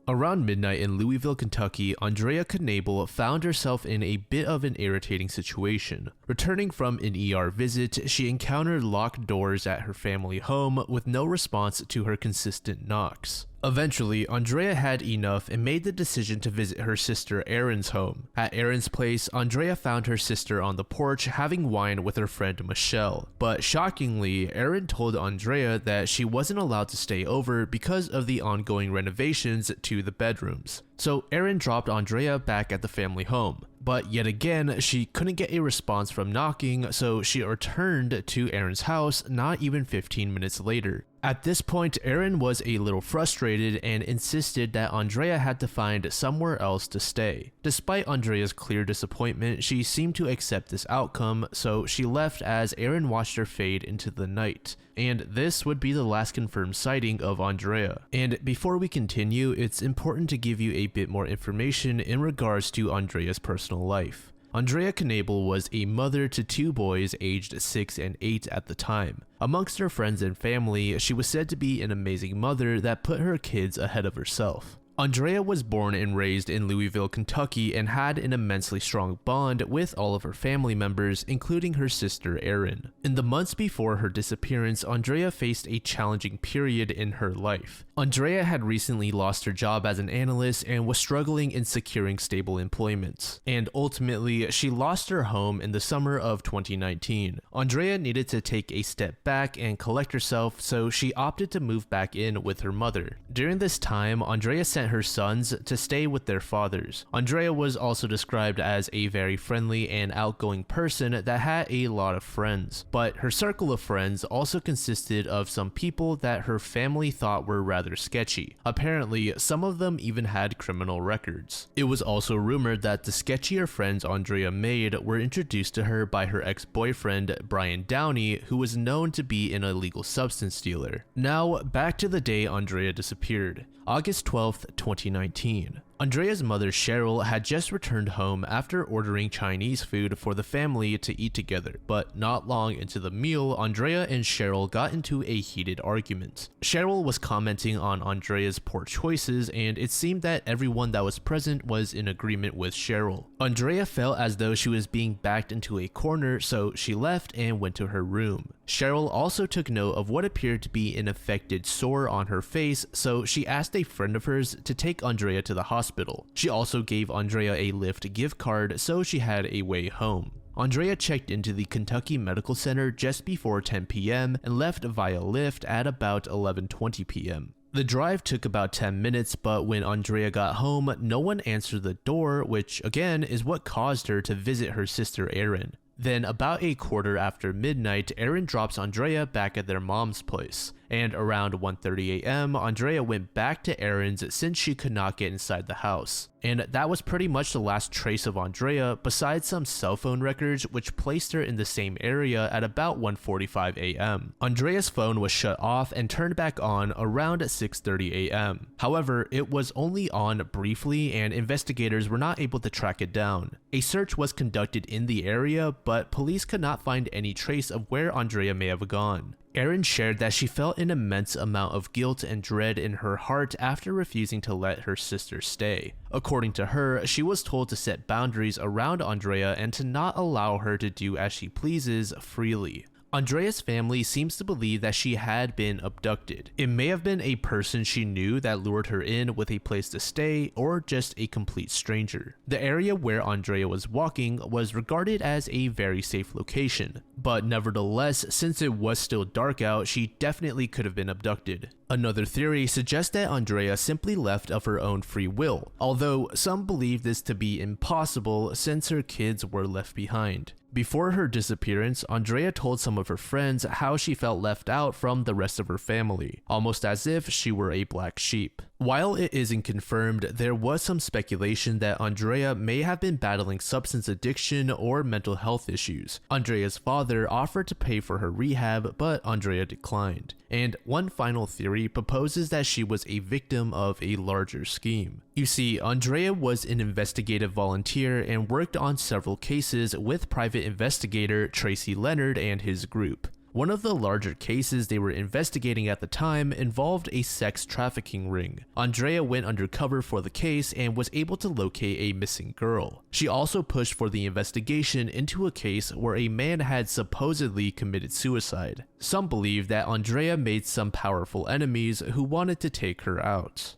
Around midnight in Louisville, Kentucky, Andrea Knabel found herself in a bit of an irritating situation. Returning from an ER visit, she encountered locked doors at her family home with no response to her consistent knocks. Eventually, Andrea had enough and made the decision to visit her sister Erin's home. At Erin's place, Andrea found her sister on the porch having wine with her friend Michelle. But shockingly, Erin told Andrea that she wasn't allowed to stay over because of the ongoing renovations to the bedrooms. So Erin dropped Andrea back at the family home. But yet again, she couldn't get a response from knocking, so she returned to Erin's house not even 15 minutes later. At this point, Erin was a little frustrated and insisted that Andrea had to find somewhere else to stay. Despite Andrea's clear disappointment, she seemed to accept this outcome, so she left as Erin watched her fade into the night. And this would be the last confirmed sighting of Andrea. And before we continue, it's important to give you a bit more information in regards to Andrea's personal life. Andrea Knabel was a mother to two boys aged 6 and 8 at the time. Amongst her friends and family, she was said to be an amazing mother that put her kids ahead of herself. Andrea was born and raised in Louisville, Kentucky, and had an immensely strong bond with all of her family members, including her sister Erin. In the months before her disappearance, Andrea faced a challenging period in her life. Andrea had recently lost her job as an analyst and was struggling in securing stable employment. And ultimately, she lost her home in the summer of 2019. Andrea needed to take a step back and collect herself, so she opted to move back in with her mother. During this time, Andrea sent her sons to stay with their fathers. Andrea was also described as a very friendly and outgoing person that had a lot of friends, but her circle of friends also consisted of some people that her family thought were rather sketchy. Apparently, some of them even had criminal records. It was also rumored that the sketchier friends Andrea made were introduced to her by her ex-boyfriend Brian Downey, who was known to be an illegal substance dealer. Now, back to the day Andrea disappeared. August 12th, 2019. Andrea's mother Cheryl had just returned home after ordering Chinese food for the family to eat together, but not long into the meal, Andrea and Cheryl got into a heated argument. Cheryl was commenting on Andrea's poor choices, and it seemed that everyone that was present was in agreement with Cheryl. Andrea felt as though she was being backed into a corner, so she left and went to her room. Cheryl also took note of what appeared to be an affected sore on her face, so she asked a friend of hers to take Andrea to the hospital. She also gave Andrea a Lyft gift card, so she had a way home. Andrea checked into the Kentucky Medical Center just before 10 p.m. and left via Lyft at about 11:20 p.m. The drive took about 10 minutes, but when Andrea got home, no one answered the door, which again is what caused her to visit her sister Erin. Then about a quarter after midnight, Erin drops Andrea back at their mom's place. And around 1:30 a.m., Andrea went back to Erin's since she could not get inside the house. And that was pretty much the last trace of Andrea, besides some cell phone records which placed her in the same area at about 1:45 a.m. Andrea's phone was shut off and turned back on around 6:30 a.m. However, it was only on briefly and investigators were not able to track it down. A search was conducted in the area, but police could not find any trace of where Andrea may have gone. Erin shared that she felt an immense amount of guilt and dread in her heart after refusing to let her sister stay. According to her, she was told to set boundaries around Andrea and to not allow her to do as she pleases freely. Andrea's family seems to believe that she had been abducted. It may have been a person she knew that lured her in with a place to stay, or just a complete stranger. The area where Andrea was walking was regarded as a very safe location, but nevertheless, since it was still dark out, she definitely could have been abducted. Another theory suggests that Andrea simply left of her own free will, although some believe this to be impossible since her kids were left behind. Before her disappearance, Andrea told some of her friends how she felt left out from the rest of her family, almost as if she were a black sheep. While it isn't confirmed, there was some speculation that Andrea may have been battling substance addiction or mental health issues. Andrea's father offered to pay for her rehab, but Andrea declined. And one final theory proposes that she was a victim of a larger scheme. You see, Andrea was an investigative volunteer and worked on several cases with private investigator Tracy Leonard and his group. One of the larger cases they were investigating at the time involved a sex trafficking ring. Andrea went undercover for the case and was able to locate a missing girl. She also pushed for the investigation into a case where a man had supposedly committed suicide. Some believe that Andrea made some powerful enemies who wanted to take her out.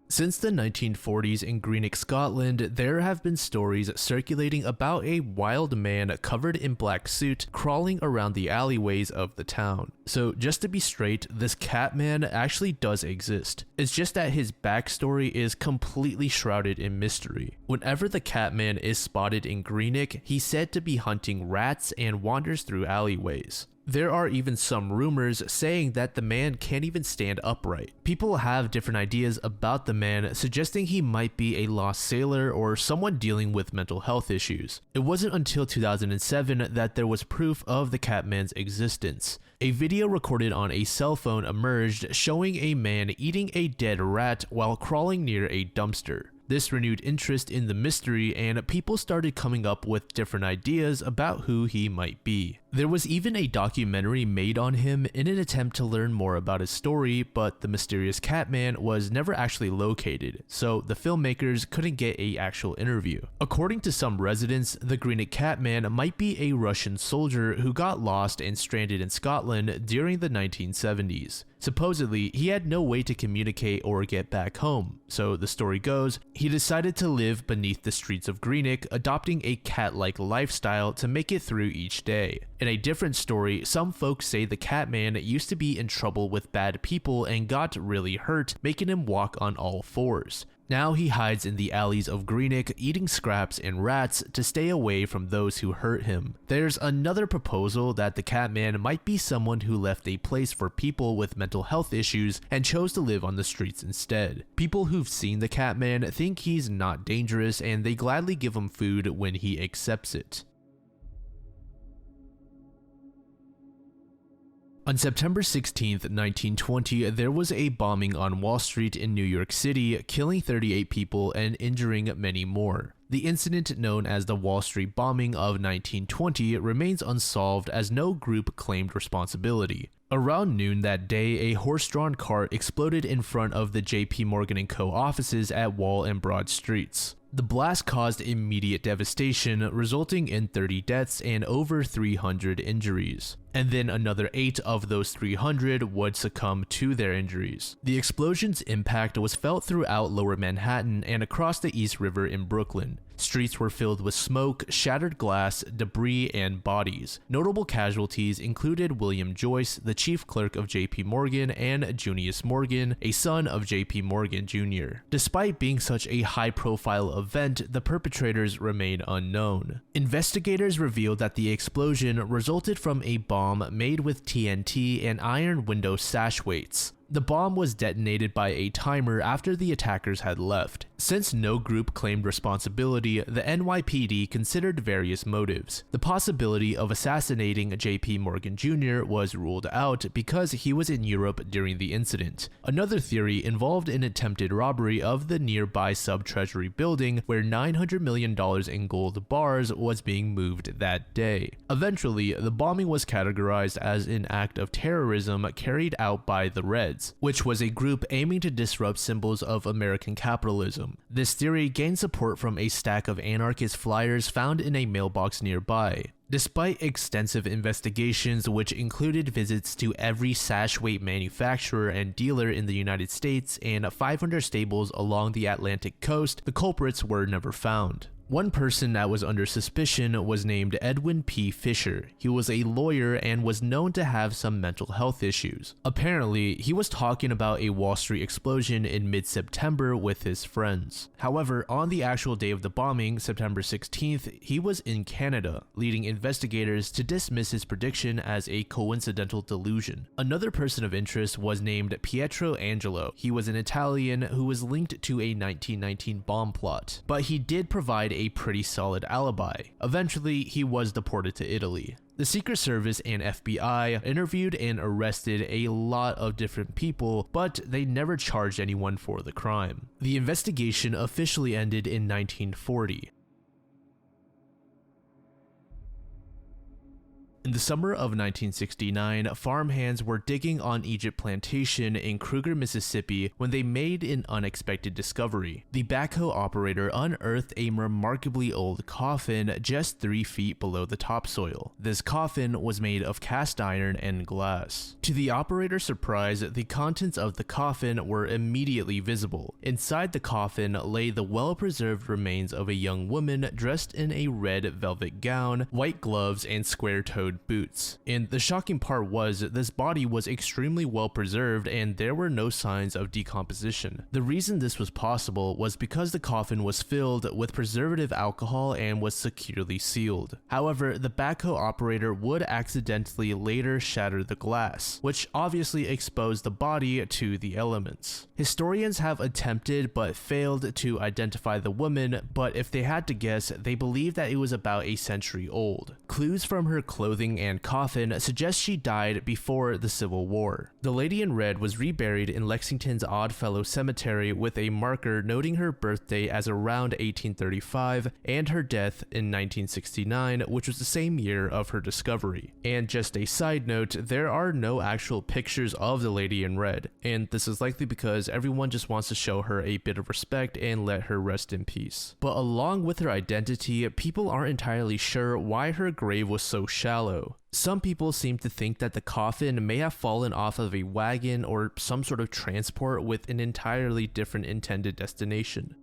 Since the 1940s in Greenock, Scotland, there have been stories circulating about a wild man covered in black suit crawling around the alleyways of the town. So just to be straight, this catman actually does exist. It's just that his backstory is completely shrouded in mystery. Whenever the catman is spotted in Greenock, he's said to be hunting rats and wanders through alleyways. There are even some rumors saying that the man can't even stand upright. People have different ideas about the man, suggesting he might be a lost sailor or someone dealing with mental health issues. It wasn't until 2007 that there was proof of the catman's existence. A video recorded on a cell phone emerged showing a man eating a dead rat while crawling near a dumpster. This renewed interest in the mystery, and people started coming up with different ideas about who he might be. There was even a documentary made on him in an attempt to learn more about his story, but the mysterious catman was never actually located, so the filmmakers couldn't get an actual interview. According to some residents, the Greenock catman might be a Russian soldier who got lost and stranded in Scotland during the 1970s. Supposedly, he had no way to communicate or get back home, so the story goes, he decided to live beneath the streets of Greenock, adopting a cat-like lifestyle to make it through each day. In a different story, some folks say the catman used to be in trouble with bad people and got really hurt, making him walk on all fours. Now he hides in the alleys of Greenock, eating scraps and rats to stay away from those who hurt him. There's another proposal that the catman might be someone who left a place for people with mental health issues and chose to live on the streets instead. People who've seen the catman think he's not dangerous and they gladly give him food when he accepts it. On September 16, 1920, there was a bombing on Wall Street in New York City, killing 38 people and injuring many more. The incident, known as the Wall Street bombing of 1920, remains unsolved as no group claimed responsibility. Around noon that day, a horse-drawn cart exploded in front of the JP Morgan & Co. offices at Wall and Broad Streets. The blast caused immediate devastation, resulting in 30 deaths and over 300 injuries. And then another 8 of those 300 would succumb to their injuries. The explosion's impact was felt throughout Lower Manhattan and across the East River in Brooklyn. Streets were filled with smoke, shattered glass, debris, and bodies. Notable casualties included William Joyce, the chief clerk of JP Morgan, and Junius Morgan, a son of JP Morgan Jr. Despite being such a high-profile event, the perpetrators remain unknown. Investigators revealed that the explosion resulted from a bomb made with TNT and iron window sash weights. The bomb was detonated by a timer after the attackers had left. Since no group claimed responsibility, the NYPD considered various motives. The possibility of assassinating JP Morgan Jr. was ruled out because he was in Europe during the incident. Another theory involved an attempted robbery of the nearby sub-treasury building where $900 million in gold bars was being moved that day. Eventually, the bombing was categorized as an act of terrorism carried out by the Reds, which was a group aiming to disrupt symbols of American capitalism. terrorism. This theory gained support from a stack of anarchist flyers found in a mailbox nearby. Despite extensive investigations, which included visits to every sash weight manufacturer and dealer in the United States and 500 stables along the Atlantic coast, the culprits were never found. One person that was under suspicion was named Edwin P. Fisher. He was a lawyer and was known to have some mental health issues. Apparently, he was talking about a Wall Street explosion in mid-September with his friends. However, on the actual day of the bombing, September 16th, he was in Canada, leading investigators to dismiss his prediction as a coincidental delusion. Another person of interest was named Pietro Angelo. He was an Italian who was linked to a 1919 bomb plot, but he did provide a pretty solid alibi. Eventually, he was deported to Italy. The Secret Service and FBI interviewed and arrested a lot of different people, but they never charged anyone for the crime. The investigation officially ended in 1940. In the summer of 1969, farmhands were digging on Egypt Plantation in Kruger, Mississippi when they made an unexpected discovery. The backhoe operator unearthed a remarkably old coffin just 3 feet below the topsoil. This coffin was made of cast iron and glass. To the operator's surprise, the contents of the coffin were immediately visible. Inside the coffin lay the well-preserved remains of a young woman dressed in a red velvet gown, white gloves, and square-toed boots. And the shocking part was this body was extremely well preserved and there were no signs of decomposition. The reason this was possible was because the coffin was filled with preservative alcohol and was securely sealed. However, the backhoe operator would accidentally later shatter the glass, which obviously exposed the body to the elements. Historians have attempted but failed to identify the woman, but if they had to guess, they believe that it was about a century old. Clues from her clothing and coffin suggest she died before the Civil War. The lady in red was reburied in Lexington's Oddfellow Cemetery with a marker noting her birthday as around 1835 and her death in 1969, which was the same year of her discovery. And just a side note, there are no actual pictures of the lady in red, and this is likely because everyone just wants to show her a bit of respect and let her rest in peace. But along with her identity, people aren't entirely sure why her grave was so shallow. Some people seem to think that the coffin may have fallen off of a wagon or some sort of transport with an entirely different intended destination.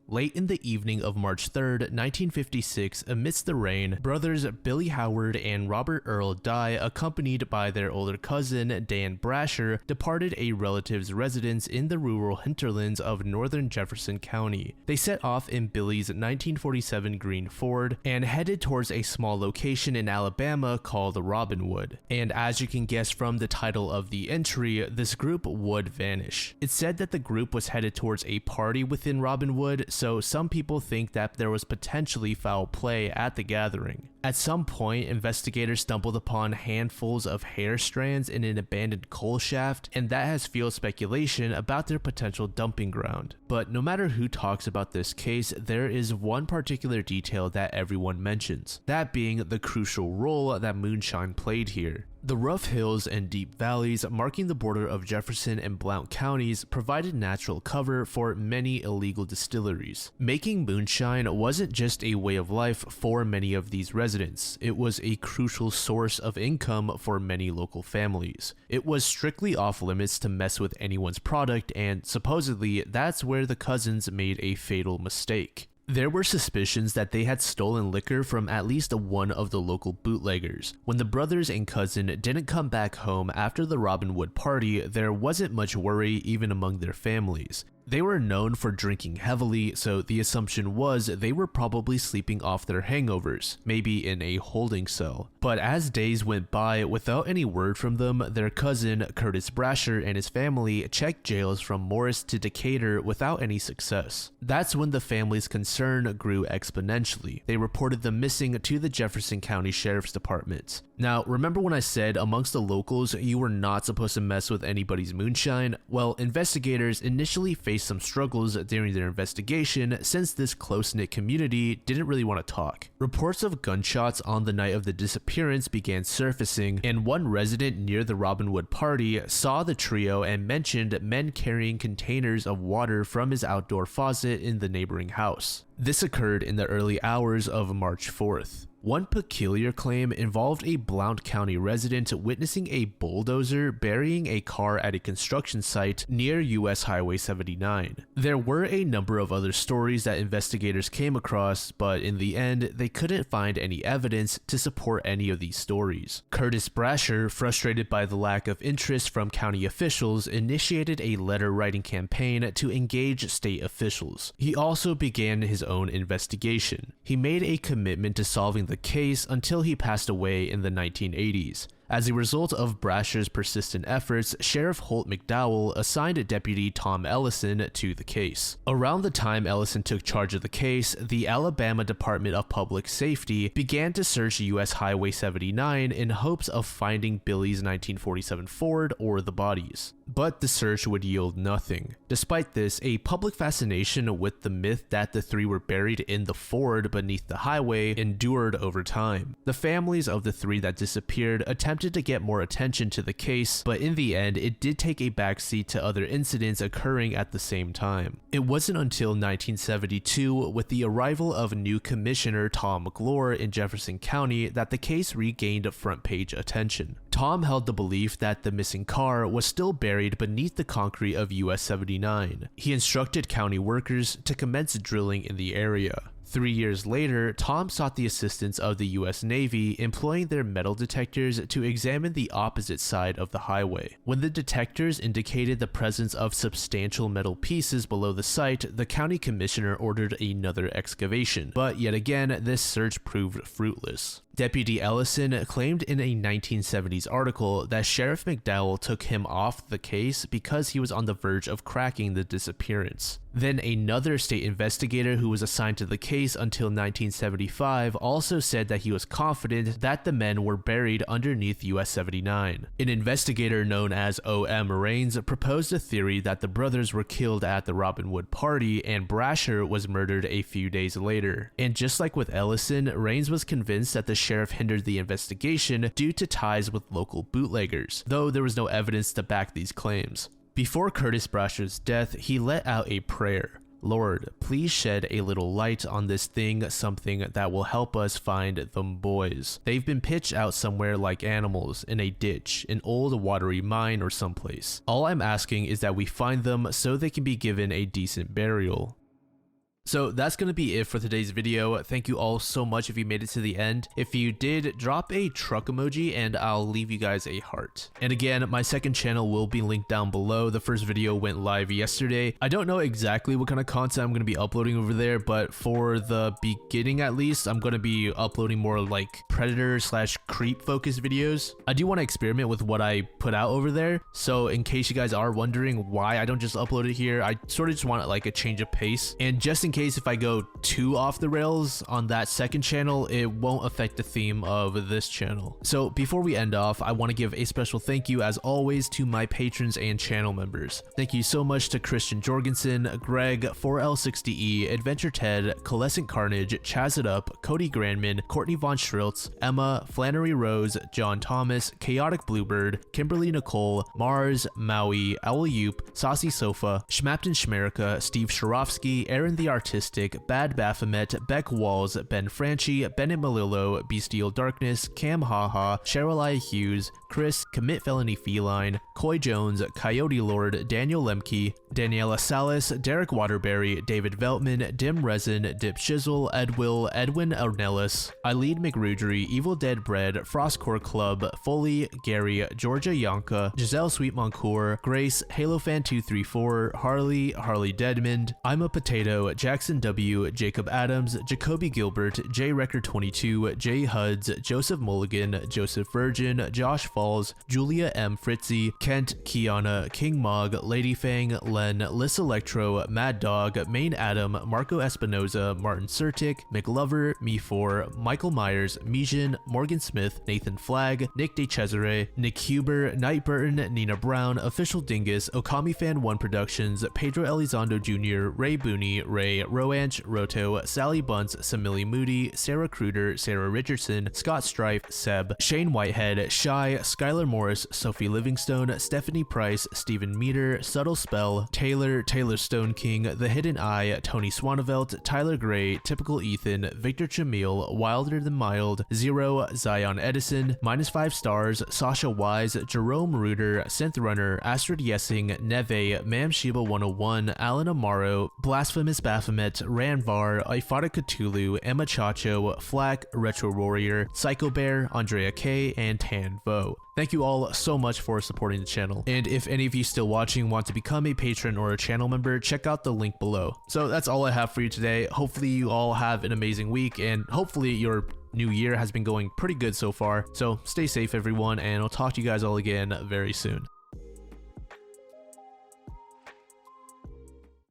Late in the evening of March 3rd, 1956, amidst the rain, brothers Billy Howard and Robert Earl Dye, accompanied by their older cousin Dan Brasher, departed a relative's residence in the rural hinterlands of northern Jefferson County. They set off in Billy's 1947 green Ford and headed towards a small location in Alabama called Robinwood. And as you can guess from the title of the entry, this group would vanish. It's said that the group was headed towards a party within Robinwood, so some people think that there was potentially foul play at the gathering. At some point, investigators stumbled upon handfuls of hair strands in an abandoned coal shaft, and that has fueled speculation about their potential dumping ground. But no matter who talks about this case, there is one particular detail that everyone mentions, that being the crucial role that moonshine played here. The rough hills and deep valleys marking the border of Jefferson and Blount counties provided natural cover for many illegal distilleries. Making moonshine wasn't just a way of life for many of these residents, it was a crucial source of income for many local families. It was strictly off limits to mess with anyone's product, and supposedly that's where the cousins made a fatal mistake. There were suspicions that they had stolen liquor from at least one of the local bootleggers. When the brothers and cousin didn't come back home after the Robinwood party, there wasn't much worry even among their families. They were known for drinking heavily, so the assumption was they were probably sleeping off their hangovers, maybe in a holding cell. But as days went by without any word from them, their cousin, Curtis Brasher, and his family checked jails from Morris to Decatur without any success. That's when the family's concern grew exponentially. They reported them missing to the Jefferson County Sheriff's Department. Now, remember when I said amongst the locals you were not supposed to mess with anybody's moonshine? Well, investigators initially faced some struggles during their investigation since this close-knit community didn't really want to talk. Reports of gunshots on the night of the disappearance began surfacing, and one resident near the Robinwood party saw the trio and mentioned men carrying containers of water from his outdoor faucet in the neighboring house. This occurred in the early hours of March 4th. One peculiar claim involved a Blount County resident witnessing a bulldozer burying a car at a construction site near US Highway 79. There were a number of other stories that investigators came across, but in the end, they couldn't find any evidence to support any of these stories. Curtis Brasher, frustrated by the lack of interest from county officials, initiated a letter-writing campaign to engage state officials. He also began his own investigation. He made a commitment to solving the case until he passed away in the 1980s. As a result of Brasher's persistent efforts, Sheriff Holt McDowell assigned Deputy Tom Ellison to the case. Around the time Ellison took charge of the case, the Alabama Department of Public Safety began to search US Highway 79 in hopes of finding Billy's 1947 Ford or the bodies. But the search would yield nothing. Despite this, a public fascination with the myth that the three were buried in the Ford beneath the highway endured over time. The families of the three that disappeared attempted to get more attention to the case, but in the end, it did take a backseat to other incidents occurring at the same time. It wasn't until 1972, with the arrival of new Commissioner Tom McClure in Jefferson County, that the case regained front-page attention. Tom held the belief that the missing car was still buried beneath the concrete of US 79. He instructed county workers to commence drilling in the area. 3 years later, Tom sought the assistance of the US Navy, employing their metal detectors to examine the opposite side of the highway. When the detectors indicated the presence of substantial metal pieces below the site, the county commissioner ordered another excavation, but yet again, this search proved fruitless. Deputy Ellison claimed in a 1970s article that Sheriff McDowell took him off the case because he was on the verge of cracking the disappearance. Then another state investigator who was assigned to the case until 1975 also said that he was confident that the men were buried underneath US 79. An investigator known as O.M. Raines proposed a theory that the brothers were killed at the Robinwood party and Brasher was murdered a few days later. And just like with Ellison, Raines was convinced that the sheriff hindered the investigation due to ties with local bootleggers, though there was no evidence to back these claims. Before Curtis Brasher's death, he let out a prayer. Lord, please shed a little light on this thing, something that will help us find them boys. They've been pitched out somewhere like animals, in a ditch, an old watery mine or someplace. All I'm asking is that we find them so they can be given a decent burial. So that's going to be it for today's video. Thank you all so much if you made it to the end. If you did, drop a truck emoji and I'll leave you guys a heart. And again, my second channel will be linked down below. The first video went live yesterday. I don't know exactly what kind of content I'm going to be uploading over there, but for the beginning at least, I'm going to be uploading more like predator/creep focused videos. I do want to experiment with what I put out over there. So in case you guys are wondering why I don't just upload it here, I sort of just want like a change of pace. And just in case if I go too off the rails on that second channel, it won't affect the theme of this channel. So before we end off, I want to give a special thank you as always to my patrons and channel members. Thank you so much to Christian Jorgensen, Greg, 4L60E, Adventure Ted, Coalescent Carnage, Chaz It Up, Cody Grandman, Courtney Von Schriltz, Emma, Flannery Rose, John Thomas, Chaotic Bluebird, Kimberly Nicole, Mars, Maui, Owl Yoop, Saucy Sofa, Schmapton Schmerica, Steve Sharofsky, Aaron the Artistic, Bad Baphomet, Beck Walls, Ben Franchi, Bennett Malillo, Bestial Darkness, Cam Haha, Cheryl Hughes, Chris, Commit Felony Feline, Coy Jones, Coyote Lord, Daniel Lemke, Daniela Salas, Derek Waterbury, David Veltman, Dim Resin, Dip Shizzle, Ed Will, Edwin Ornelas, Eileen McRudry, Evil Dead Bread, Frostcore Club, Foley, Gary, Georgia Yonka, Giselle Sweet Moncour, Grace, HaloFan234, Harley Deadmond, I'm a Potato, Jackson W, Jacob Adams, Jacoby Gilbert, J Record 22, Jay Huds, Joseph Mulligan, Joseph Virgin, Josh Fall, Balls, Julia M. Fritzy, Kent, Kiana, King Mog, Lady Fang, Len, Liss Electro, Mad Dog, Main Adam, Marco Espinoza, Martin Sertic, McLover, Me4, Michael Myers, Mijin, Morgan Smith, Nathan Flagg, Nick De Cesare, Nick Huber, Knight Burton, Nina Brown, Official Dingus, Okami Fan 1 Productions, Pedro Elizondo Jr., Ray Booney, Ray, Roanch, Roto, Sally Bunce, Samili Moody, Sarah Cruder, Sarah Richardson, Scott Strife, Seb, Shane Whitehead, Shy, Skylar Morris, Sophie Livingstone, Stephanie Price, Stephen Meter, Subtle Spell, Taylor, Taylor Stone King, The Hidden Eye, Tony Swanevelt, Tyler Gray, Typical Ethan, Victor Jamil, Wilder Than Mild, Zero, Zion Edison, -5 stars, Sasha Wise, Jerome Reuter, Synth Runner, Astrid Yessing, Neve, Mam Shiba 101, Alan Amaro, Blasphemous Baphomet, Ranvar, Ifada Cthulhu, Emma Chacho, Flack, Retro Warrior, Psycho Bear, Andrea K, and Tan Vo. Thank you all so much for supporting the channel, and if any of you still watching want to become a patron or a channel member, check out the link below. So that's all I have for you today. Hopefully you all have an amazing week, and hopefully your new year has been going pretty good so far. So stay safe everyone, and I'll talk to you guys all again very soon.